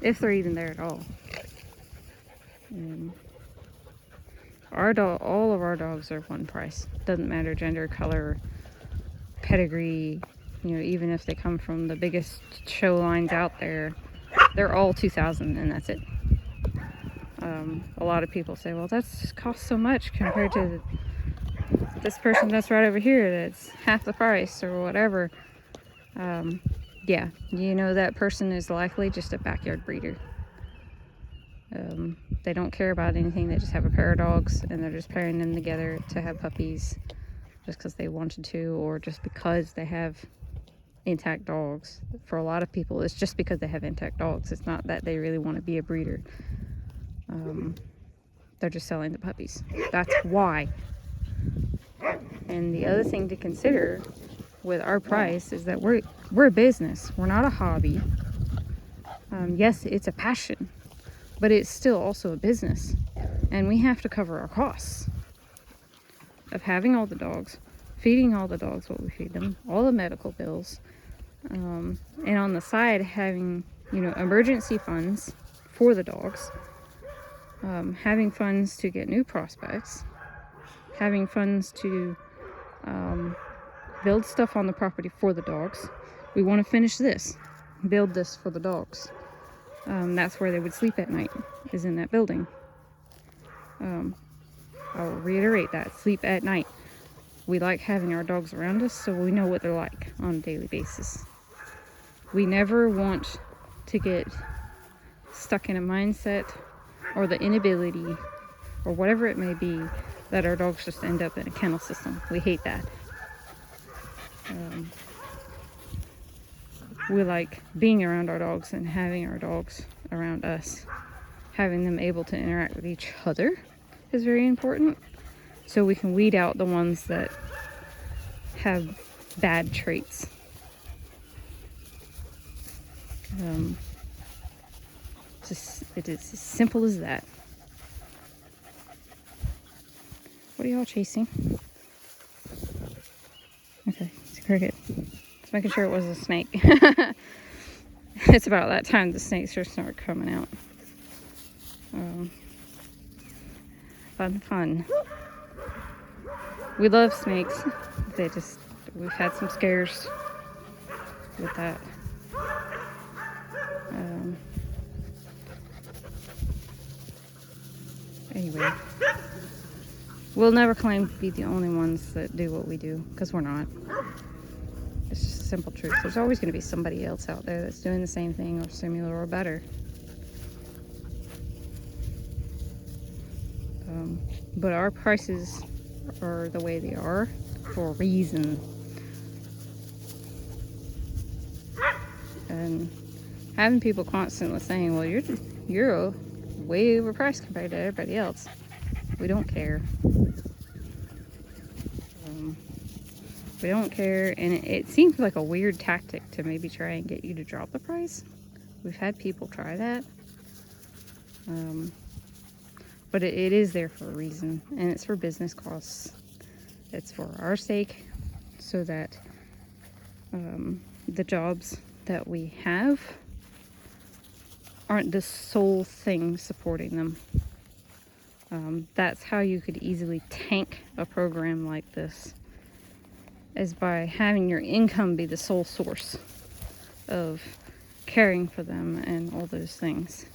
if they're even there at all. All of our dogs are one price. Doesn't matter gender, color, pedigree. You know, even if they come from the biggest show lines out there, they're all $2,000 and that's it. A lot of people say, well, that's costs so much compared to this person that's right over here that's half the price or whatever. Yeah, you know, that person is likely just a backyard breeder. They don't care about anything. They just have a pair of dogs and they're just pairing them together to have puppies just because they wanted to, or just because they have intact dogs. For a lot of people, it's just because they have intact dogs. It's not that they really want to be a breeder. They're just selling the puppies. That's why. And the other thing to consider with our price is that we're a business. We're not a hobby. Yes, it's a passion, but it's still also a business. And we have to cover our costs of having all the dogs, feeding all the dogs what we feed them, all the medical bills, and on the side having, you know, emergency funds for the dogs, having funds to get new prospects, having funds to build stuff on the property for the dogs. We want to finish this, build this for the dogs. That's where they would sleep at night, is in that building. I'll reiterate that, sleep at night. We like having our dogs around us so we know what they're like on a daily basis. We never want to get stuck in a mindset or the inability or whatever it may be that our dogs just end up in a kennel system. We hate that. We like being around our dogs and having our dogs around us. Having them able to interact with each other is very important, so we can weed out the ones that have bad traits. It is as simple as that. What are y'all chasing? Okay, it's a cricket. Just making sure it was a snake. It's about that time the snakes just start coming out. Fun. We love snakes. We've had some scares with that. Anyway, we'll never claim to be the only ones that do what we do, because we're not. It's just a simple truth. There's always going to be somebody else out there that's doing the same thing or similar or better. But our prices are the way they are for a reason. And having people constantly saying, well, you're way overpriced compared to everybody else. We don't care. We don't care, and it seems like a weird tactic to maybe try and get you to drop the price. We've had people try that. But it is there for a reason, and it's for business costs. It's for our sake, so that the jobs that we have aren't the sole thing supporting them. That's how you could easily tank a program like this, is by having your income be the sole source of caring for them and all those things.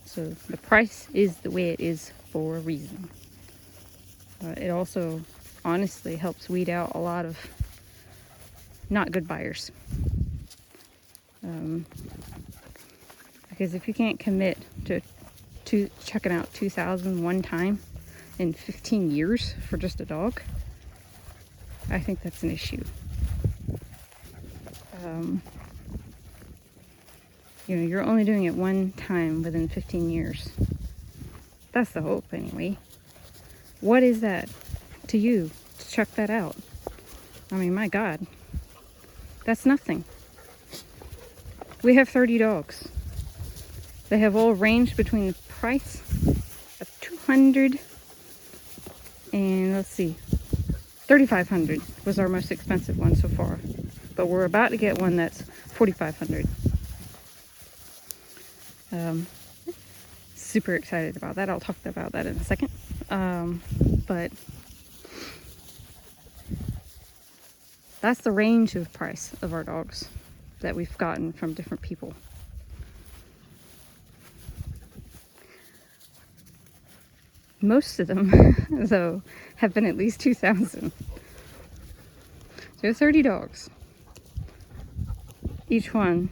So the price is the way it is for a reason. It also honestly helps weed out a lot of not good buyers. Because if you can't commit to checking out $2,000 one time in 15 years for just a dog, I think that's an issue. You're only doing it one time within 15 years. That's the hope, anyway. What is that to you to check that out? I mean, my God, that's nothing. We have 30 dogs. They have all ranged between the price of $200 and let's see, $3,500 was our most expensive one so far. But we're about to get one that's $4,500. Super excited about that. I'll talk about that in a second. But that's the range of price of our dogs that we've gotten from different people. Most of them, though, have been at least $2,000. So 30 dogs. Each one,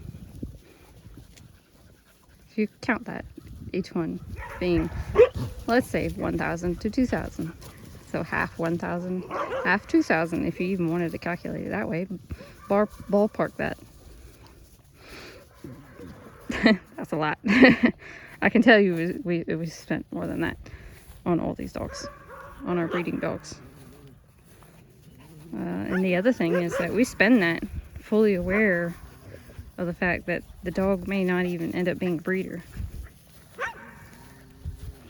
if you count that, each one being, let's say, $1,000 to $2,000. So half $1,000, half $2,000, if you even wanted to calculate it that way. Ballpark that. That's a lot. I can tell you we spent more than that on all these dogs, on our breeding dogs. And the other thing is that we spend that fully aware of the fact that the dog may not even end up being a breeder,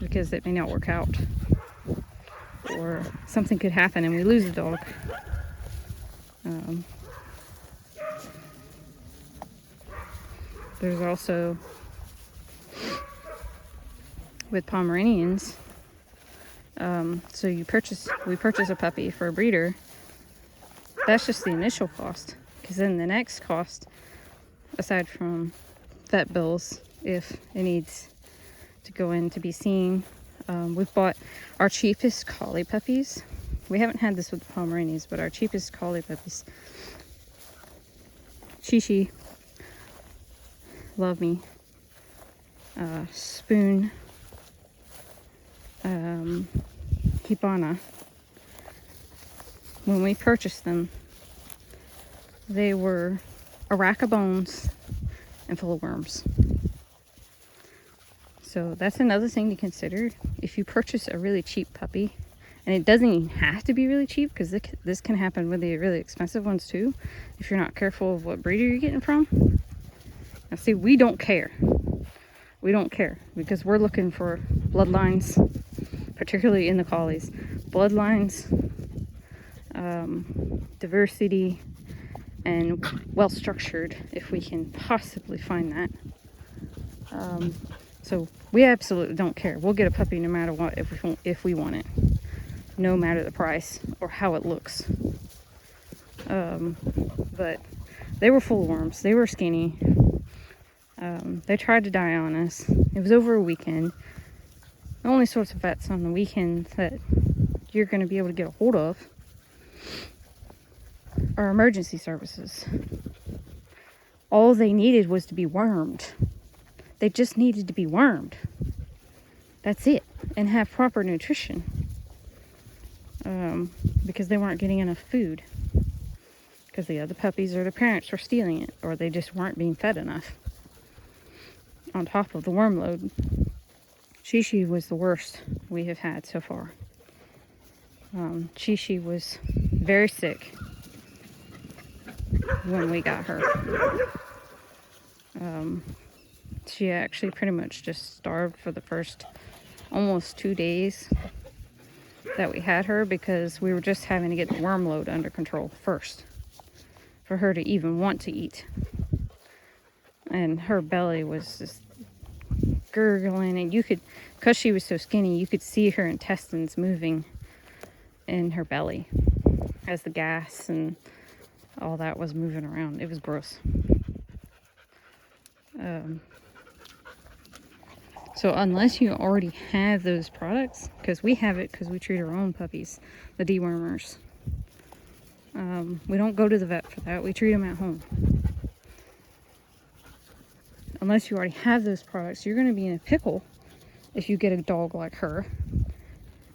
because it may not work out, or something could happen and we lose the dog. There's also, with Pomeranians, so we purchase a puppy for a breeder. That's just the initial cost, because then the next cost, aside from vet bills, if it needs to go in to be seen, we've bought our cheapest collie puppies. We haven't had this with the Pomeranians, but our cheapest collie puppies, Chi-Chi, Love Me, Spoon, Hibana. When we purchased them, they were a rack of bones and full of worms. So that's another thing to consider. If you purchase a really cheap puppy, and it doesn't even have to be really cheap, because this can happen with the really expensive ones too, if you're not careful of what breeder you're getting from. Now see, we don't care. We don't care, because we're looking for bloodlines, particularly in the collies. Bloodlines, diversity, and well structured, if we can possibly find that. So we absolutely don't care. We'll get a puppy no matter what, if we want it, no matter the price or how it looks. But they were full of worms. They were skinny. They tried to die on us. It was over a weekend. The only sorts of vets on the weekend that you're going to be able to get a hold of are emergency services. All they needed was to be wormed. They just needed to be wormed. That's it. and have proper nutrition, because they weren't getting enough food, because the other puppies or the parents were stealing it, or they just weren't being fed enough. On top of the worm load, Chi-Chi was the worst we have had so far. Chi-Chi was very sick when we got her. She actually pretty much just starved for the first almost 2 days that we had her, because we were just having to get the worm load under control first for her to even want to eat. And her belly was just gurgling, and you could, because she was so skinny, you could see her intestines moving in her belly as the gas and all that was moving around. It was gross. So unless you already have those products, because we have it because we treat our own puppies, the dewormers. We don't go to the vet for that. We treat them at home. Unless you already have those products, you're going to be in a pickle if you get a dog like her.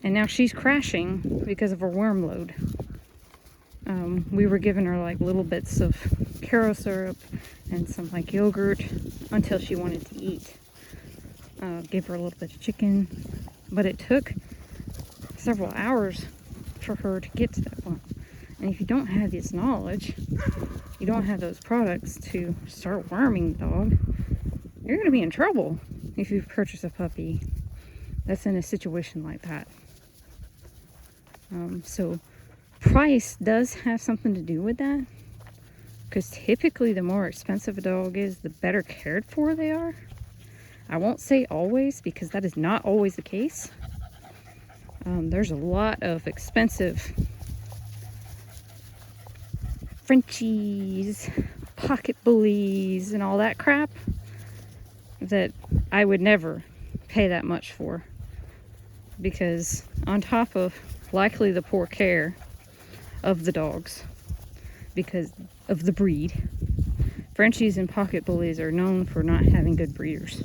And now she's crashing because of her worm load. We were giving her like little bits of Karo syrup and some like yogurt until she wanted to eat. Gave her a little bit of chicken, but it took several hours for her to get to that point. And if you don't have this knowledge, you don't have those products to start worming the dog, you're going to be in trouble if you purchase a puppy that's in a situation like that. So price does have something to do with that, because typically the more expensive a dog is, the better cared for they are. I won't say always, because that is not always the case. There's a lot of expensive Frenchies, pocket bullies, and all that crap that I would never pay that much for, because on top of likely the poor care of the dogs because of the breed, Frenchies and pocket bullies are known for not having good breeders.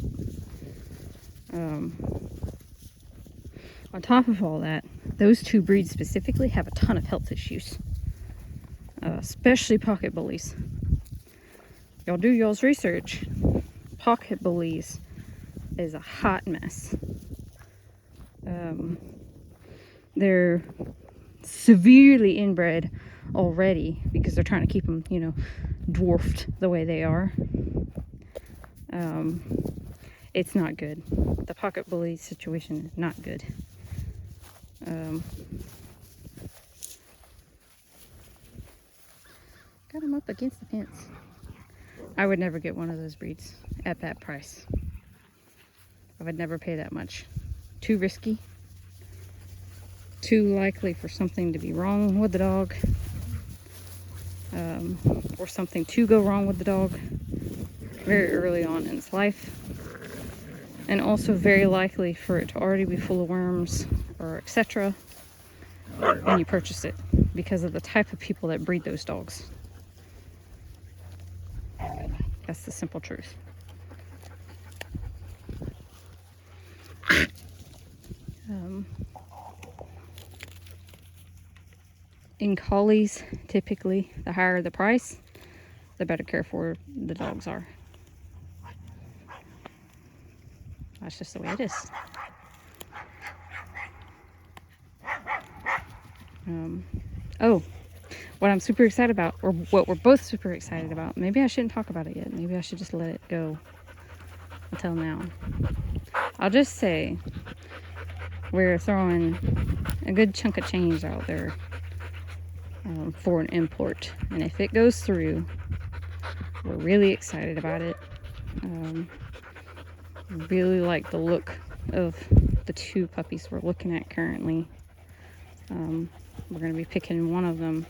On top of all that, those two breeds specifically have a ton of health issues, especially pocket bullies. Y'all do y'all's research. Pocket bullies is a hot mess. They're severely inbred already because they're trying to keep them, dwarfed the way they are. It's not good. The pocket bully situation is not good. Got them up against the fence. I would never get one of those breeds at that price. I would never pay that much. Too risky. Too likely for something to be wrong with the dog. Or something to go wrong with the dog very early on in its life. And also very likely for it to already be full of worms or etc. when you purchase it, because of the type of people that breed those dogs. That's the simple truth. In collies, typically, the higher the price, the better care for the dogs are. That's just the way it is. What I'm super excited about, or what we're both super excited about, maybe I shouldn't talk about it yet. Maybe I should just let it go until now. I'll just say we're throwing a good chunk of change out there for an import. And if it goes through, we're really excited about it. Really like the look of the two puppies we're looking at currently. We're going to be picking one of them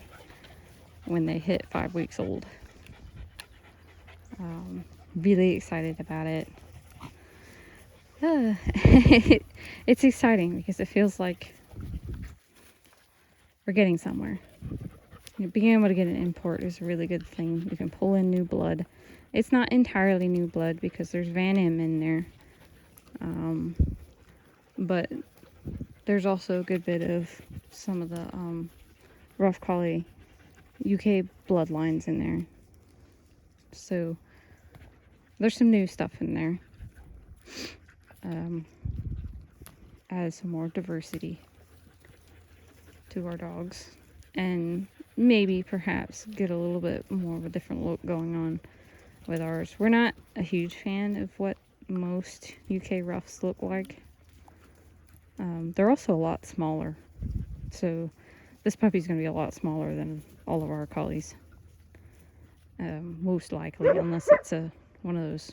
when they hit 5 weeks old. Really excited about it. It's exciting because it feels like we're getting somewhere. Being able to get an import is a really good thing. You can pull in new blood. It's not entirely new blood because there's Van M in there. But there's also a good bit of some of the rough collie UK bloodlines in there. So there's some new stuff in there. Add some more diversity to our dogs, and maybe perhaps get a little bit more of a different look going on with ours. We're not a huge fan of what most UK roughs look like. They're also a lot smaller, so this puppy's going to be a lot smaller than all of our collies, most likely, unless it's one of those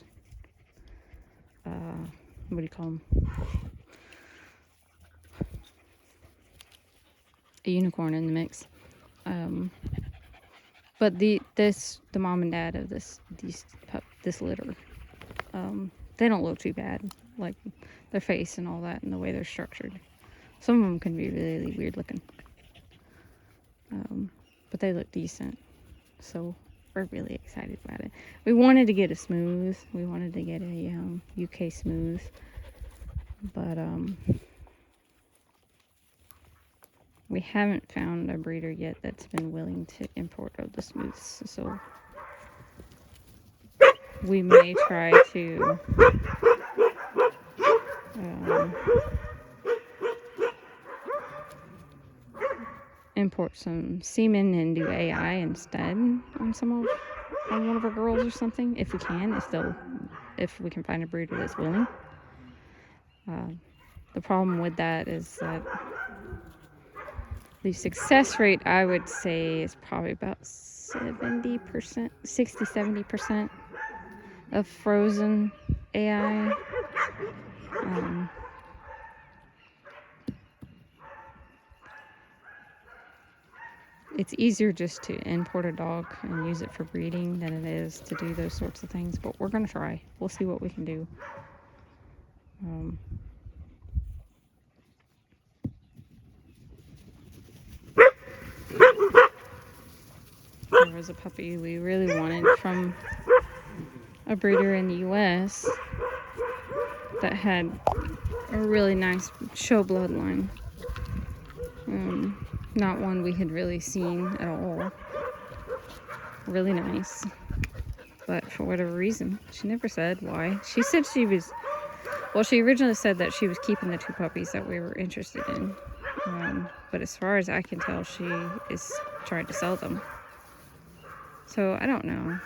what do you call them, a unicorn in the mix. But the mom and dad of this litter, they don't look too bad, like their face and all that and the way they're structured. Some of them can be really weird looking, but they look decent, so we're really excited about it. We wanted to get a smooth, we wanted to get a UK smooth, but we haven't found a breeder yet that's been willing to import of the smooths, so we may try to import some semen and do AI instead on one of our girls or something, if we can, if we can find a breeder that's willing. The problem with that is that the success rate, I would say, is probably about 70%, 60-70% of frozen AI. It's easier just to import a dog and use it for breeding than it is to do those sorts of things, but we're going to try. We'll see what we can do. There was a puppy we really wanted from a breeder in the US that had a really nice show bloodline. Not one we had really seen at all. Really nice. But for whatever reason, she never said why. She said she originally said that she was keeping the 2 puppies that we were interested in. But as far as I can tell, she is trying to sell them. So I don't know.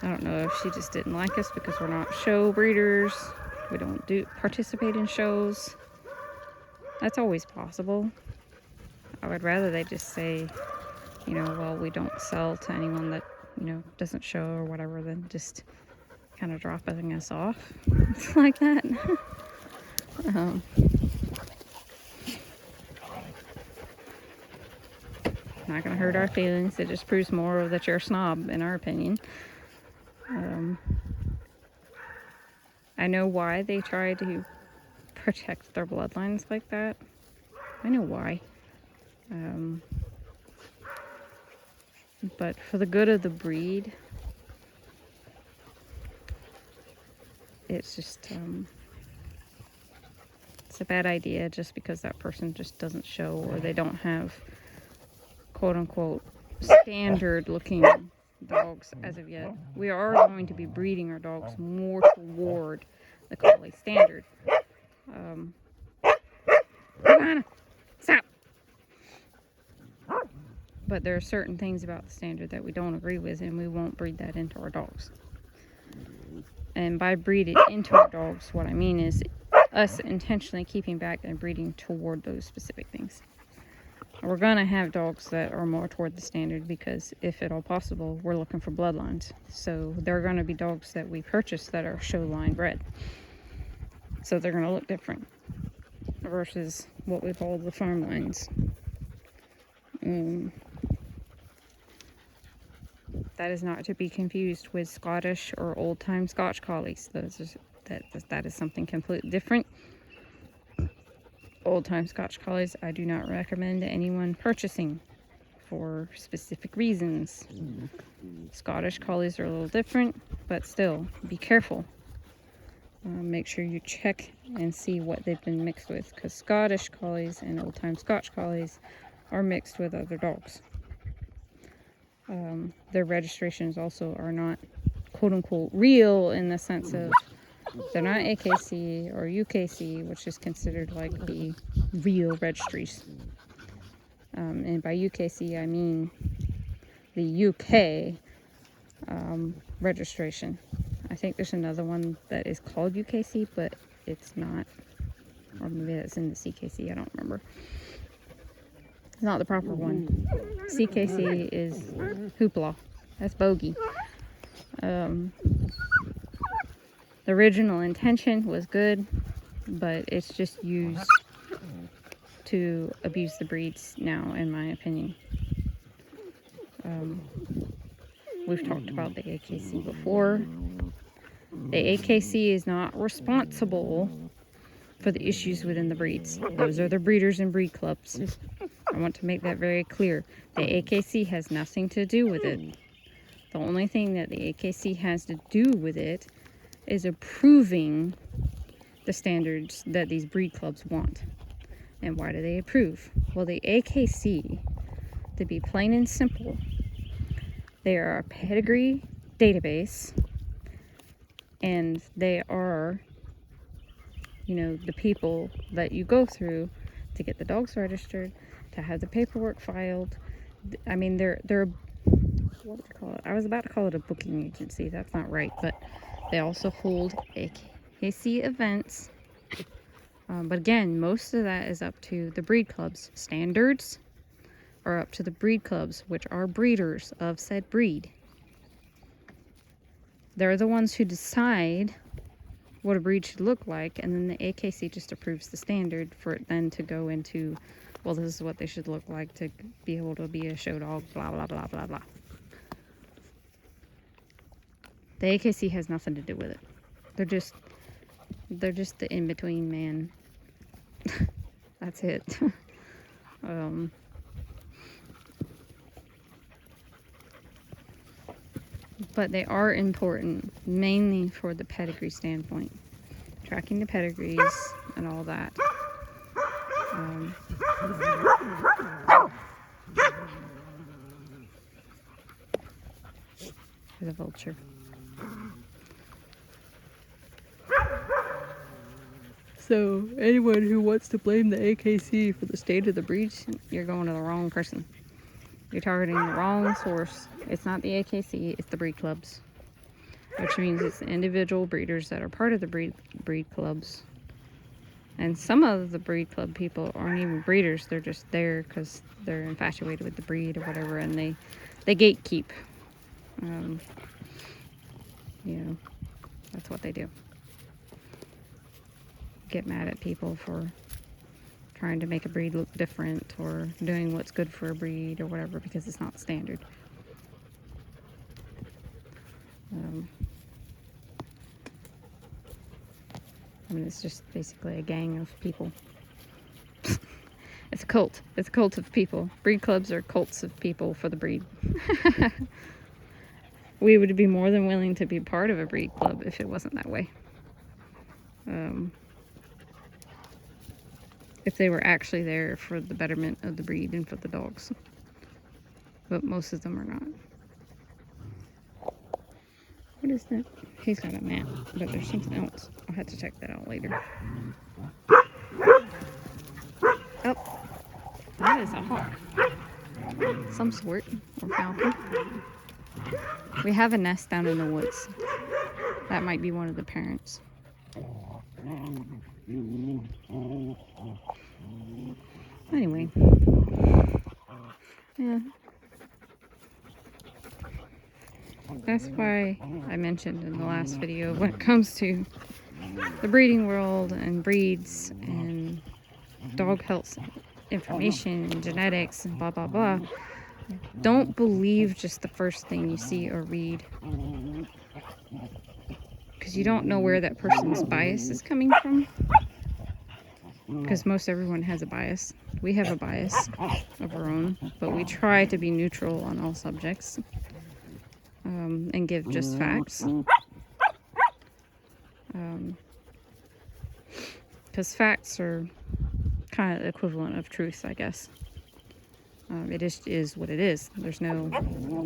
I don't know if she just didn't like us because we're not show breeders. We don't participate in shows. That's always possible. I would rather they just say, well, we don't sell to anyone that, doesn't show or whatever, than just kind of dropping us off like that. Not gonna hurt our feelings. It just proves more that you're a snob, in our opinion. I know why they try to protect their bloodlines like that. I know why. But for the good of the breed, it's just it's a bad idea just because that person just doesn't show, or they don't have quote unquote standard looking dogs as of yet. We are going to be breeding our dogs more toward the collie standard. Stop. But there are certain things about the standard that we don't agree with, and we won't breed that into our dogs. And by breed it into our dogs, what I mean is us intentionally keeping back and breeding toward those specific things. We're going to have dogs that are more toward the standard because, if at all possible, we're looking for bloodlines. So there are going to be dogs that we purchase that are show line bred. So they're going to look different versus what we call the farm lines. That is not to be confused with Scottish or old-time Scotch collies. That is something completely different. Old-time Scotch collies, I do not recommend anyone purchasing for specific reasons. Scottish collies are a little different, but still, be careful. Make sure you check and see what they've been mixed with, because Scottish Collies and Old Time Scotch Collies are mixed with other dogs. Their registrations also are not quote unquote real, in the sense of they're not AKC or UKC, which is considered like the real registries. And by UKC I mean the UK registration. I think there's another one that is called UKC, but it's not. Or maybe that's in the CKC, I don't remember. It's not the proper one. CKC is Hoopla. That's bogey. The original intention was good, but it's just used to abuse the breeds now, in my opinion. We've talked about the AKC before. The AKC is not responsible for the issues within the breeds. Those are the breeders and breed clubs. I want to make that very clear. The AKC has nothing to do with it. The only thing that the AKC has to do with it is approving the standards that these breed clubs want. And why do they approve? Well, the AKC, to be plain and simple, they are a pedigree database, and they are, you know, the people that you go through to get the dogs registered, to have the paperwork filed. I mean, they're what would you call it? I was about to call it a booking agency. That's not right, but they also hold AKC events. But again, most of that is up to the breed clubs. Standards are up to the breed clubs, which are breeders of said breed. They're the ones who decide what a breed should look like, and then the AKC just approves the standard for it then to go into, well, this is what they should look like to be able to be a show dog, blah, blah, blah, blah, blah. The AKC has nothing to do with it. They're just the in-between man. That's it. But they are important, mainly for the pedigree standpoint. Tracking the pedigrees and all that. There's a vulture. So, anyone who wants to blame the AKC for the state of the breeds, you're going to the wrong person. You're targeting the wrong source. It's not the AKC, it's the breed clubs. Which means it's the individual breeders that are part of the breed clubs. And some of the breed club people aren't even breeders, they're just there because they're infatuated with the breed or whatever, and they gatekeep. You know, that's what they do. Get mad at people for trying to make a breed look different or doing what's good for a breed or whatever because it's not standard. I mean, it's just basically a gang of people. It's a cult. It's a cult of people. Breed clubs are cults of people for the breed. We would be more than willing to be part of a breed club if it wasn't that way. If they were actually there for the betterment of the breed and for the dogs. But most of them are not. What is that? He's got a mat, but there's something else. I'll have to check that out later. Oh, that is a hawk. Some sort, or falcon. We have a nest down in the woods. That might be one of the parents. Anyway. Yeah. That's why I mentioned in the last video, when it comes to the breeding world and breeds and dog health information and genetics and blah blah blah, don't believe just the first thing you see or read, because you don't know where that person's bias is coming from, because most everyone has a bias. We have a bias of our own, but we try to be neutral on all subjects. And give just facts. because facts are kind of the equivalent of truth, I guess. It just is what it is. There's no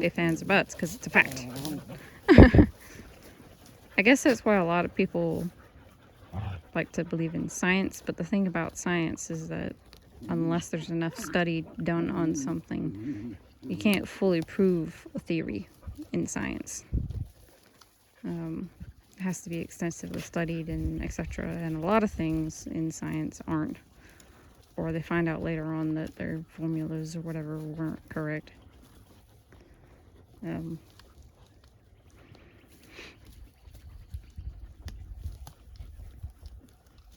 ifs, ands, or buts because it's a fact. I guess that's why a lot of people like to believe in science, but the thing about science is that unless there's enough study done on something, you can't fully prove a theory in science. It has to be extensively studied and etc. And a lot of things in science aren't, or they find out later on that their formulas or whatever weren't correct.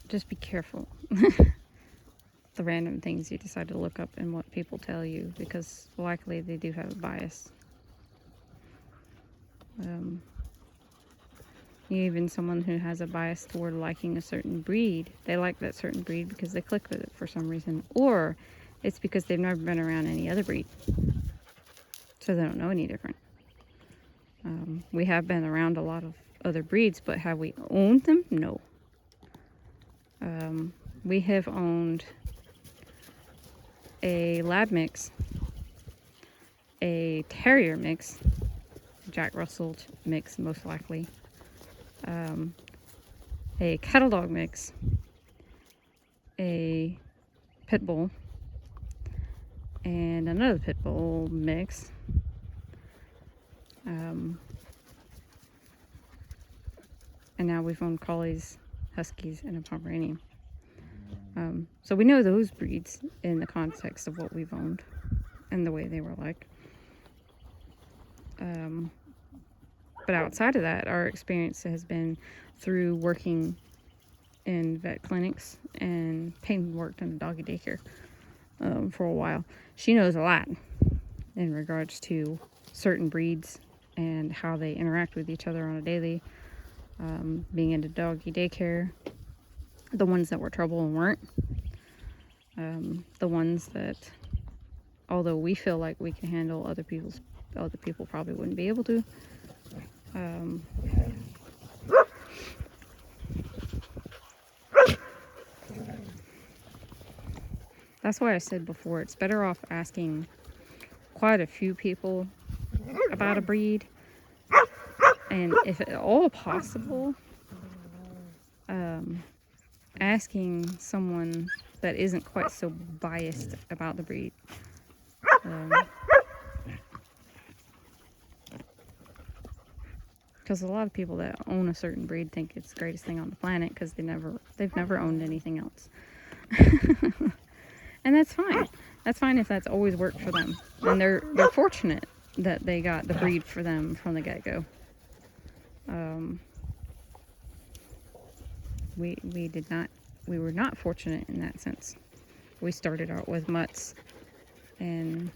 Just be careful the random things you decide to look up and what people tell you, because likely they do have a bias. Even someone who has a bias toward liking a certain breed, they like that certain breed because they click with it for some reason, or it's because they've never been around any other breed, so they don't know any different. We have been around a lot of other breeds, but have we owned them? No. We have owned a lab mix, a terrier mix, Jack Russell mix most likely, a cattle dog mix, a pit bull, and another pit bull mix. And now we've owned collies, huskies, and a Pomeranian. So we know those breeds in the context of what we've owned and the way they were like. But outside of that, our experience has been through working in vet clinics, and Peyton worked in a doggy daycare for a while. She knows a lot in regards to certain breeds and how they interact with each other on a daily. Being into doggy daycare, the ones that were trouble and weren't. The ones that, although we feel like we can handle, other people probably wouldn't be able to. That's why I said before, it's better off asking quite a few people about a breed, and if at all possible, asking someone that isn't quite so biased about the breed. Because a lot of people that own a certain breed think it's the greatest thing on the planet because they've never owned anything else. And that's fine. That's fine if that's always worked for them. And they're fortunate that they got the breed for them from the get-go. We were not fortunate in that sense. We started out with mutts, and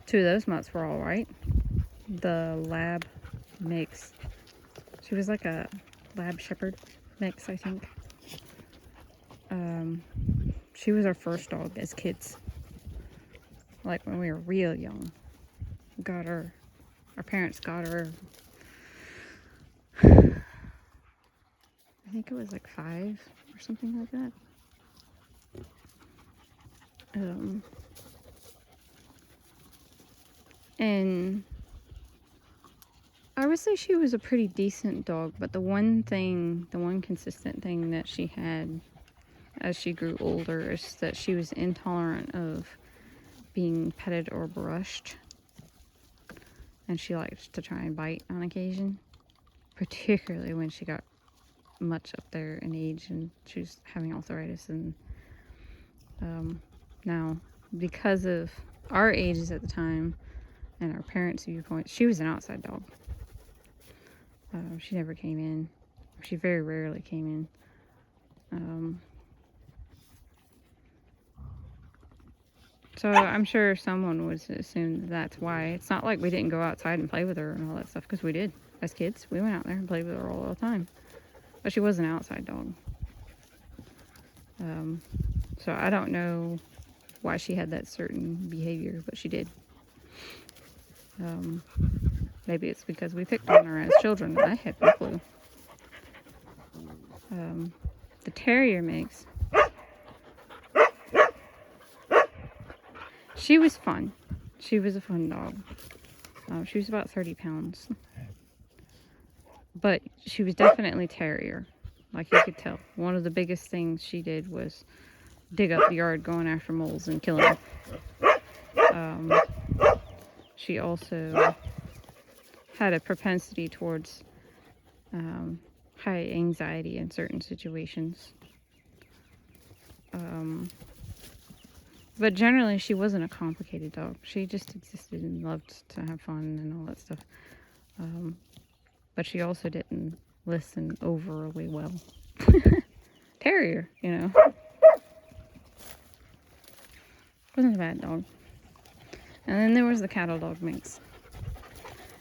two of those mutts were all right. The lab mix, she was like a lab shepherd mix, I think. She was our first dog as kids, like when we were real young. Our parents got her, I think it was like 5 or something like that. And I would say she was a pretty decent dog, but the one consistent thing that she had as she grew older is that she was intolerant of being petted or brushed, and she liked to try and bite on occasion, particularly when she got much up there in age and she was having arthritis. And now, because of our ages at the time and our parents' viewpoint, she was an outside dog. She never came in. She very rarely came in. So I'm sure someone would assume that's why. It's not like we didn't go outside and play with her and all that stuff, because we did. As kids, we went out there and played with her all the time. But she was an outside dog. So I don't know why she had that certain behavior, but she did. Maybe it's because we picked on her as children. I had no clue. The terrier mix, she was fun. She was a fun dog. She was about 30 pounds. But she was definitely terrier. Like you could tell. One of the biggest things she did was dig up the yard going after moles and killing them. She also had a propensity towards high anxiety in certain situations. But generally, she wasn't a complicated dog. She just existed and loved to have fun and all that stuff. But she also didn't listen overly well. Terrier, you know. Wasn't a bad dog. And then there was the cattle dog mix.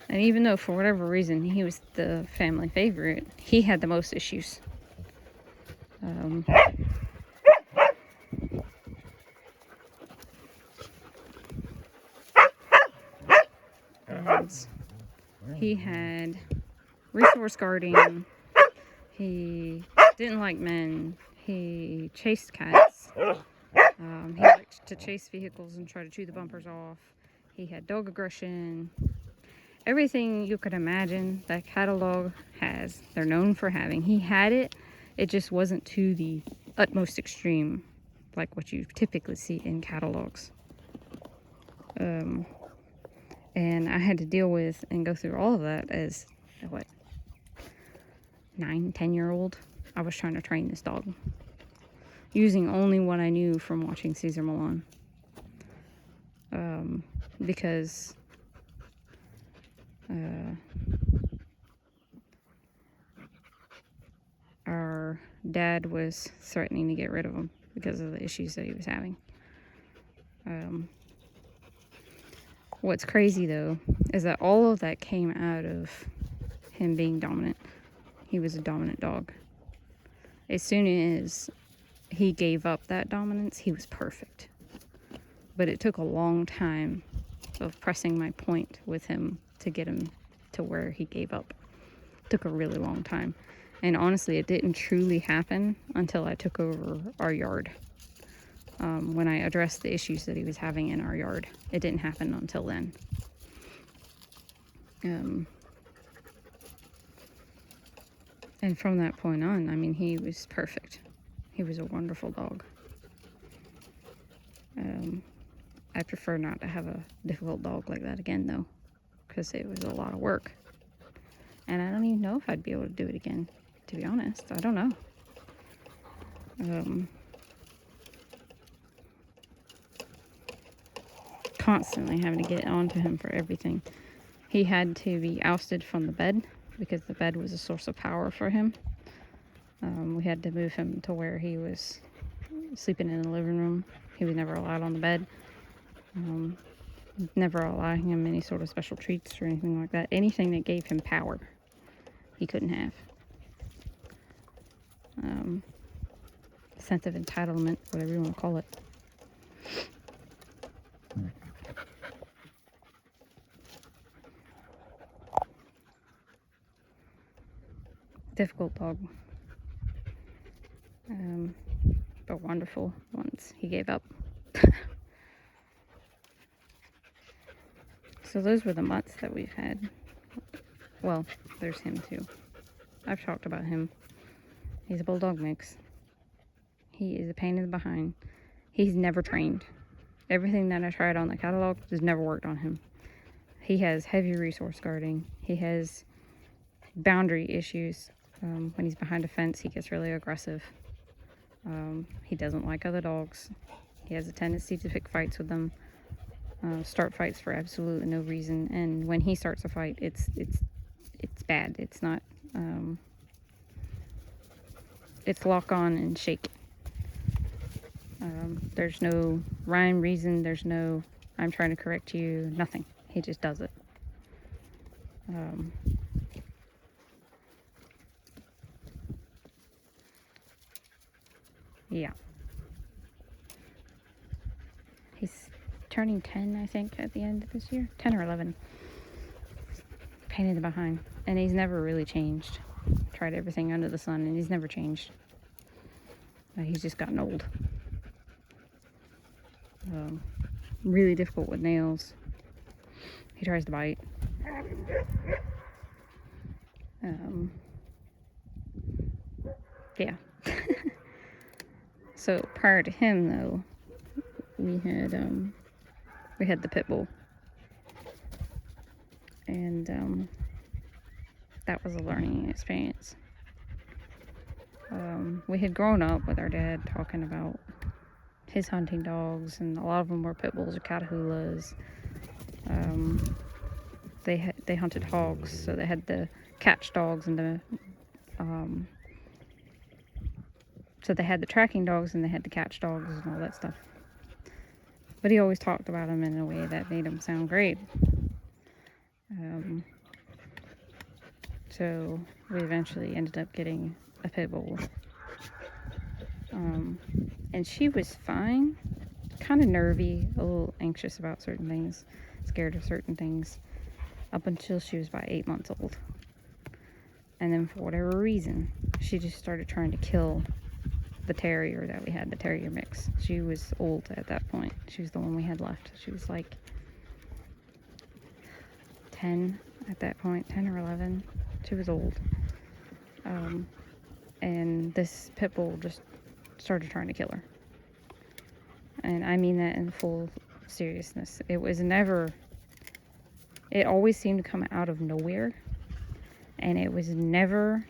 And even though for whatever reason he was the family favorite, he had the most issues. He had resource guarding. He didn't like men. He chased cats. He liked to chase vehicles and try to chew the bumpers off. He had dog aggression. Everything you could imagine that cattle dog has, they're known for having. He had it. It just wasn't to the utmost extreme, like what you typically see in cattle dogs. And I had to deal with and go through all of that as, 9-10-year-old. I was trying to train this dog using only what I knew from watching Cesar Millan. Because our dad was threatening to get rid of him because of the issues that he was having. What's crazy though is that all of that came out of him being dominant. He was a dominant dog. As soon as he gave up that dominance, he was perfect. But it took a long time of pressing my point with him to get him to where he gave up. It took a really long time. And honestly, it didn't truly happen until I took over our yard. When I addressed the issues that he was having in our yard. It didn't happen until then. And from that point on, I mean, he was perfect. He was a wonderful dog. I prefer not to have a difficult dog like that again, though, because it was a lot of work. And I don't even know if I'd be able to do it again, to be honest. I don't know. Constantly having to get onto him for everything. He had to be ousted from the bed because the bed was a source of power for him. We had to move him to where he was sleeping in the living room. He was never allowed on the bed. Never allowing him any sort of special treats or anything like that. Anything that gave him power, he couldn't have. Sense of entitlement, whatever you want to call it. Difficult dog. But wonderful once he gave up. So those were the mutts that we've had. Well, there's him too. I've talked about him. He's a bulldog mix. He is a pain in the behind. He's never trained. Everything that I tried on the catalog has never worked on him. He has heavy resource guarding. He has boundary issues. When he's behind a fence, he gets really aggressive. He doesn't like other dogs. He has a tendency to pick fights with them. Start fights for absolutely no reason. And when he starts a fight, it's bad. It's not. It's lock on and shake. There's no rhyme, reason. There's no I'm trying to correct you. Nothing. He just does it. Yeah. He's turning 10, I think, at the end of this year. 10 or 11. Pain in the behind. And he's never really changed. tried everything under the sun, and he's never changed. He's just gotten old. Really difficult with nails. He tries to bite. Yeah. So prior to him, though, we had the pit bull, and that was a learning experience. We had grown up with our dad talking about his hunting dogs, and a lot of them were pit bulls or Catahoulas. They hunted hogs, so they had the catch dogs and the so they had the tracking dogs and they had the catch dogs and all that stuff. But he always talked about them in a way that made them sound great. So we eventually ended up getting a pit bull. And she was fine, kind of nervy, a little anxious about certain things, scared of certain things, up until she was about 8 months old. And then for whatever reason, she just started trying to kill the terrier that we had, the terrier mix. She was old at that point. She was the one we had left. She was like 10 at that point, 10 or 11. She was old. And this pit bull just started trying to kill her. And I mean that in full seriousness. It always seemed to come out of nowhere. And it was never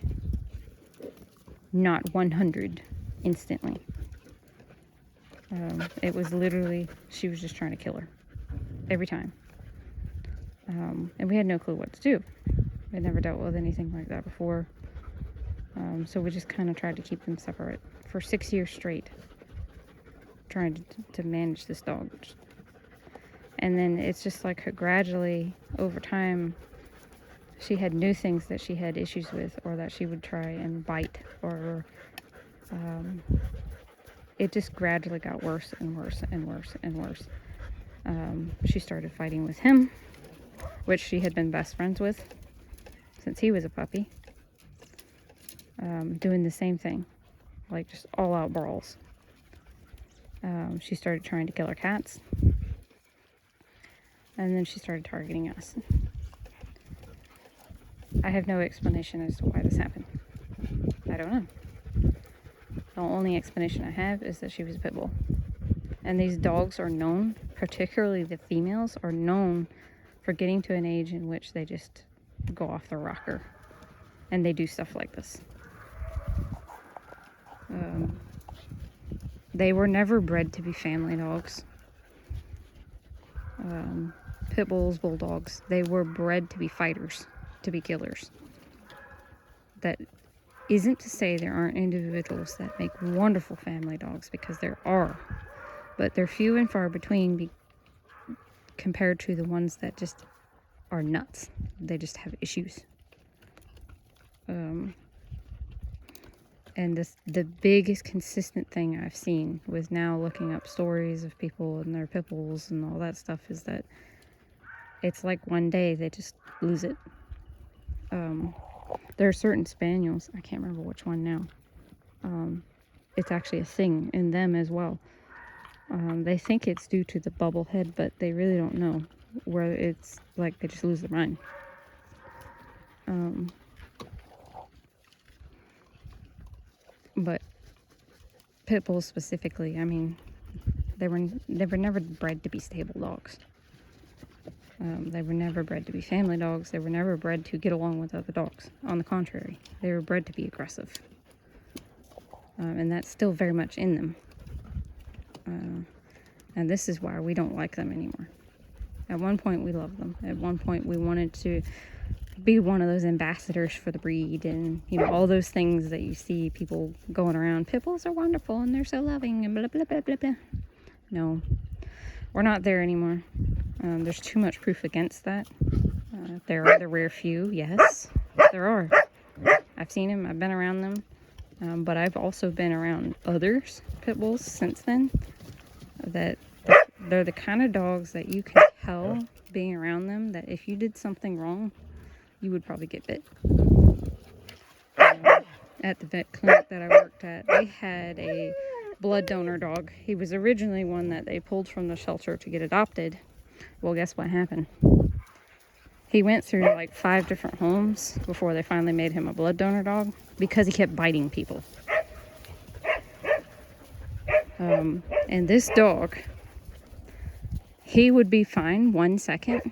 not 100 instantly. It was literally, she was just trying to kill her every time. And we had no clue what to do. We had never dealt with anything like that before. So we just kind of tried to keep them separate for 6 years straight, trying to manage this dog. And then it's just like her gradually, over time, she had new things that she had issues with, or that she would try and bite, or it just gradually got worse and worse and worse and worse. She started fighting with him, which she had been best friends with since he was a puppy. Doing the same thing, like just all out brawls. She started trying to kill our cats, and then she started targeting us. I have no explanation as to why this happened. I don't know. The only explanation I have is that she was a pit bull. And these dogs are known, particularly the females, are known for getting to an age in which they just go off the rocker. And they do stuff like this. They were never bred to be family dogs. Pit bulls, bulldogs, they were bred to be fighters, to be killers. That isn't to say there aren't individuals that make wonderful family dogs, because there are, but they're few and far between compared to the ones that just are nuts. They just have issues. And the biggest consistent thing I've seen with now looking up stories of people and their pit bulls and all that stuff is that it's like one day they just lose it. There are certain spaniels, I can't remember which one now. It's actually a thing in them as well. They think it's due to the bubble head, but they really don't know, where it's like they just lose their mind. But pit bulls specifically, I mean, they were never bred to be stable dogs. They were never bred to be family dogs. They were never bred to get along with other dogs. On the contrary, they were bred to be aggressive. And that's still very much in them. And this is why we don't like them anymore. At one point, we loved them. At one point, we wanted to be one of those ambassadors for the breed, and all those things that you see people going around. Pit bulls are wonderful and they're so loving and blah blah blah blah blah. No, we're not there anymore. There's too much proof against that. There are the rare few, yes, there are. I've seen them, I've been around them, but I've also been around others, pit bulls, since then, that they're the kind of dogs that you can tell being around them that if you did something wrong, you would probably get bit. at the vet clinic that I worked at, they had a blood donor dog. He was originally one that they pulled from the shelter to get adopted. Well, guess what happened? He went through like 5 different homes before they finally made him a blood donor dog because he kept biting people. And this dog, he would be fine 1 second.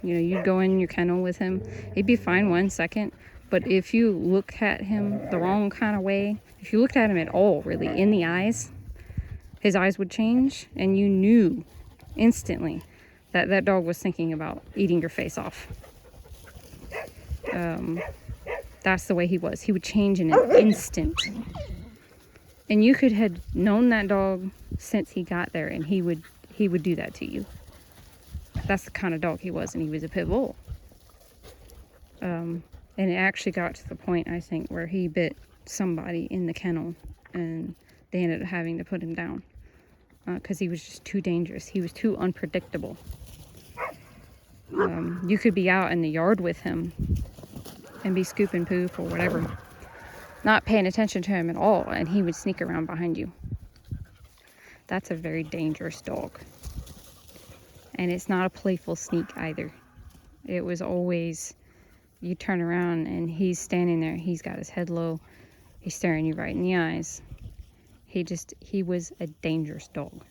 You know, you'd go in your kennel with him, he'd be fine 1 second. But if you look at him the wrong kind of way, if you looked at him at all, really, in the eyes, his eyes would change, and you knew instantly that that dog was thinking about eating your face off. That's the way he was. He would change in an instant. And you could have known that dog since he got there, and he would do that to you. That's the kind of dog he was, and he was a pit bull. And it actually got to the point, I think, where he bit somebody in the kennel, and they ended up having to put him down because he was just too dangerous. He was too unpredictable. You could be out in the yard with him and be scooping poop or whatever, not paying attention to him at all, and he would sneak around behind you. That's a very dangerous dog. And it's not a playful sneak either. It was always, you turn around and he's standing there, he's got his head low, he's staring you right in the eyes. He was a dangerous dog.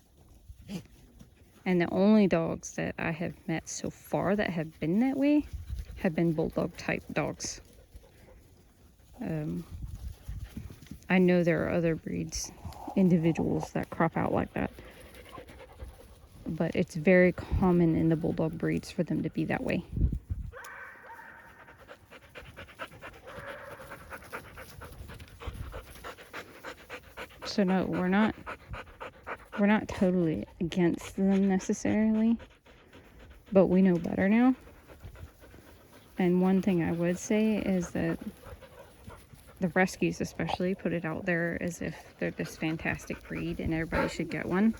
And the only dogs that I have met so far that have been that way have been bulldog type dogs. I know there are other breeds, individuals that crop out like that, but it's very common in the bulldog breeds for them to be that way. So no, we're not totally against them necessarily, but we know better now. And one thing I would say is that the rescues especially put it out there as if they're this fantastic breed and everybody should get one.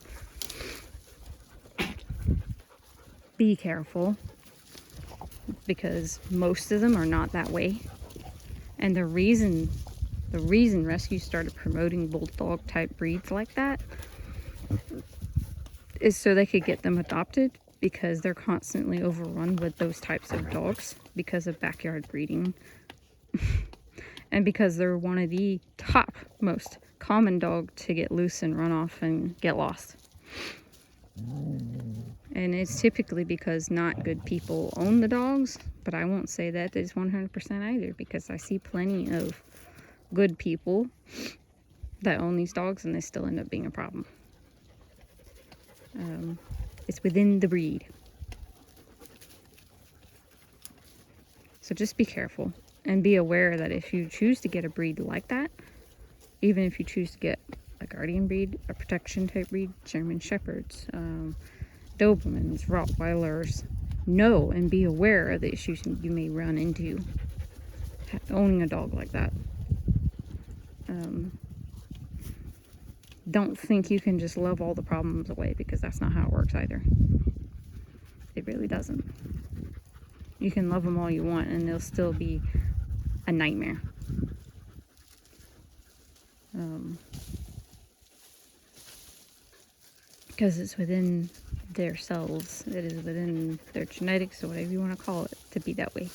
Be careful, because most of them are not that way. And the reason rescues started promoting bulldog type breeds like that is so they could get them adopted, because they're constantly overrun with those types of dogs because of backyard breeding. And because they're one of the top most common dog to get loose and run off and get lost. And it's typically because not good people own the dogs, but I won't say that is 100% either, because I see plenty of good people that own these dogs and they still end up being a problem. It's within the breed. So just be careful and be aware that if you choose to get a breed like that, even if you choose to get a guardian breed, a protection type breed, German Shepherds, Dobermans, Rottweilers, know and be aware of the issues you may run into owning a dog like that. Don't think you can just love all the problems away, because that's not how it works either. It really doesn't. You can love them all you want and they'll still be a nightmare. Because it's within their cells, it is within their genetics, or whatever you want to call it, to be that way.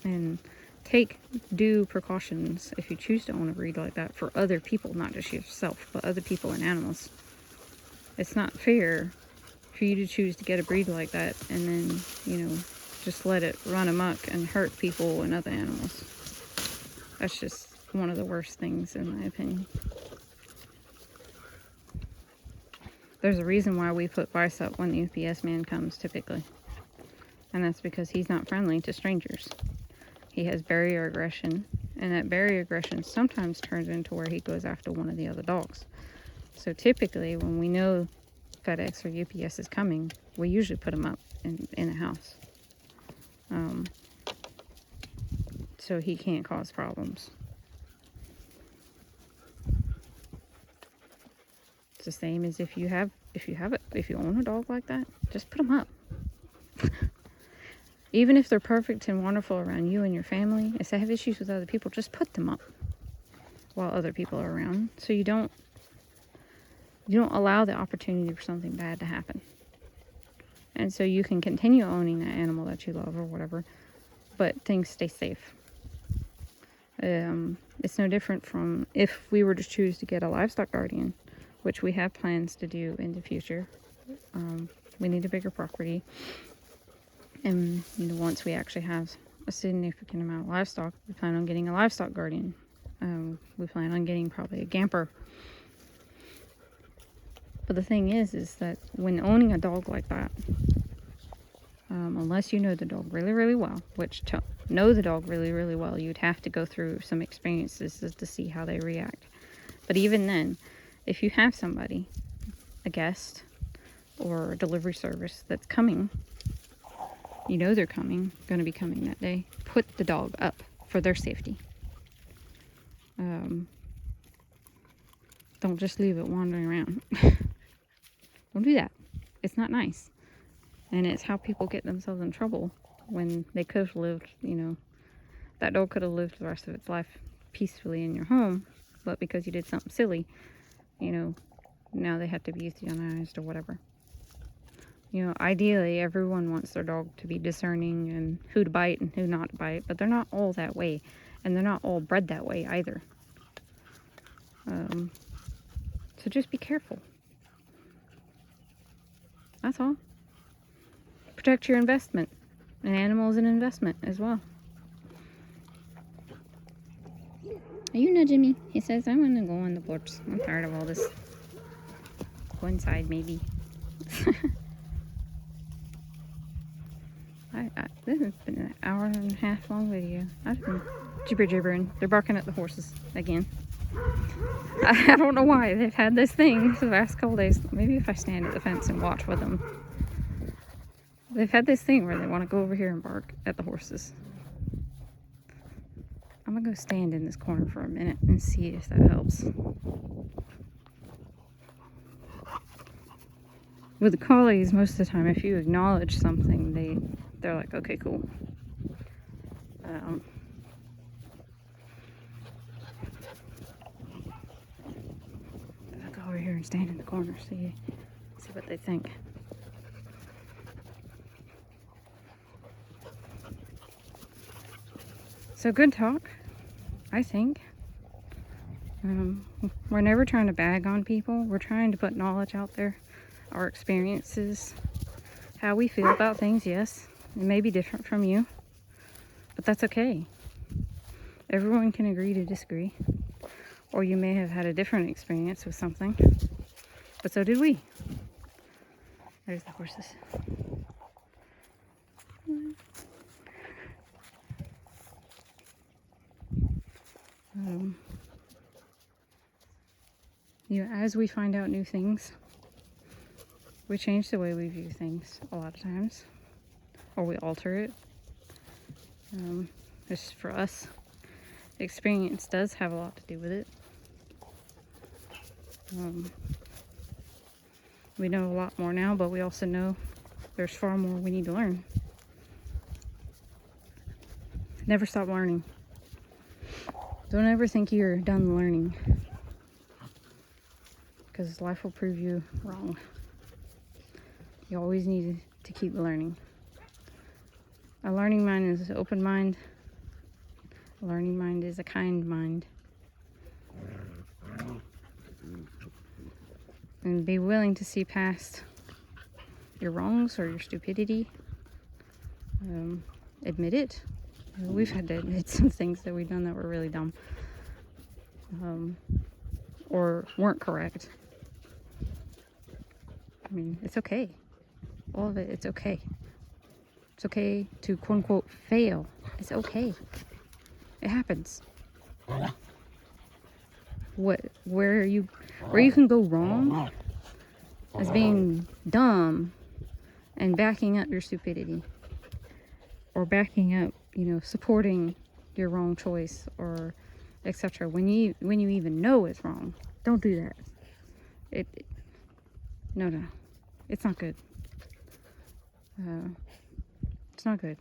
And take due precautions if you choose to own a breed like that for other people, not just yourself, but other people and animals. It's not fair for you to choose to get a breed like that and then, just let it run amok and hurt people and other animals. That's just one of the worst things, in my opinion. There's a reason why we put Vice up when the UPS man comes, typically. And that's because he's not friendly to strangers. He has barrier aggression, and that barrier aggression sometimes turns into where he goes after one of the other dogs. So typically, when we know FedEx or UPS is coming, we usually put him up in a house. So he can't cause problems. It's the same as if you own a dog like that, just put him up. Even if they're perfect and wonderful around you and your family, if they have issues with other people, just put them up while other people are around. So you don't allow the opportunity for something bad to happen. And so you can continue owning that animal that you love or whatever, but things stay safe. It's no different from if we were to choose to get a livestock guardian, which we have plans to do in the future. We need a bigger property. And, once we actually have a significant amount of livestock, we plan on getting a livestock guardian. We plan on getting probably a camper. But the thing is that when owning a dog like that, unless you know the dog really, really well, which to know the dog really, really well, you'd have to go through some experiences to see how they react. But even then, if you have somebody, a guest or a delivery service that's coming, they're coming, going to be coming that day, put the dog up for their safety. Don't just leave it wandering around. Don't do that. It's not nice. And it's how people get themselves in trouble when they could have lived, that dog could have lived the rest of its life peacefully in your home, but because you did something silly, now they have to be euthanized or whatever. Ideally, everyone wants their dog to be discerning and who to bite and who not to bite, but they're not all that way, and they're not all bred that way either. So just be careful. That's all. Protect your investment. An animal is an investment as well. Are you nudging me? He says, I want to go on the porch. I'm tired of all this. Go inside, maybe. This has been an hour and a half long video. I've been gibbering. They're barking at the horses again. I don't know why they've had this thing for the last couple days. Maybe if I stand at the fence and watch with them. They've had this thing where they want to go over here and bark at the horses. I'm gonna go stand in this corner for a minute and see if that helps. With the collies, most of the time, if you acknowledge something, they're like, okay, cool. I'll go over here and stand in the corner, see what they think. So good talk, I think. We're never trying to bag on people. We're trying to put knowledge out there, our experiences, how we feel about things. Yes, it may be different from you, but that's okay. Everyone can agree to disagree, or you may have had a different experience with something, but so did we. There's the horses. As we find out new things, we change the way we view things a lot of times, or we alter it. Just for us, experience does have a lot to do with it. We know a lot more now, but we also know there's far more we need to learn. Never stop learning. Don't ever think you're done learning, because life will prove you wrong. You always need to keep learning. A learning mind is an open mind. A learning mind is a kind mind. And be willing to see past your wrongs or your stupidity. Admit it. We've had to admit some things that we've done that were really dumb. Or weren't correct. I mean, it's okay. All of it, it's okay. It's okay to quote unquote fail. It's okay. It happens. Where you can go wrong is being dumb and backing up your stupidity, or backing up, supporting your wrong choice, or etc. When you even know it's wrong, don't do that. No, it's not good. It's not good.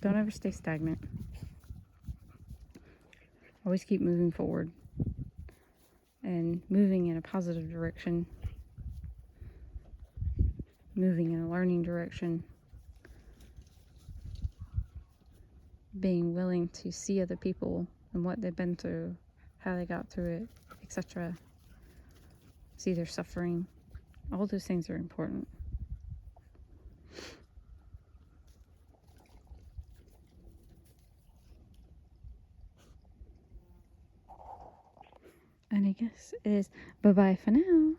Don't ever stay stagnant. Always keep moving forward and moving in a positive direction, moving in a learning direction, being willing to see other people and what they've been through, how they got through it, etc. See their suffering. All those things are important. And I guess it is bye-bye for now.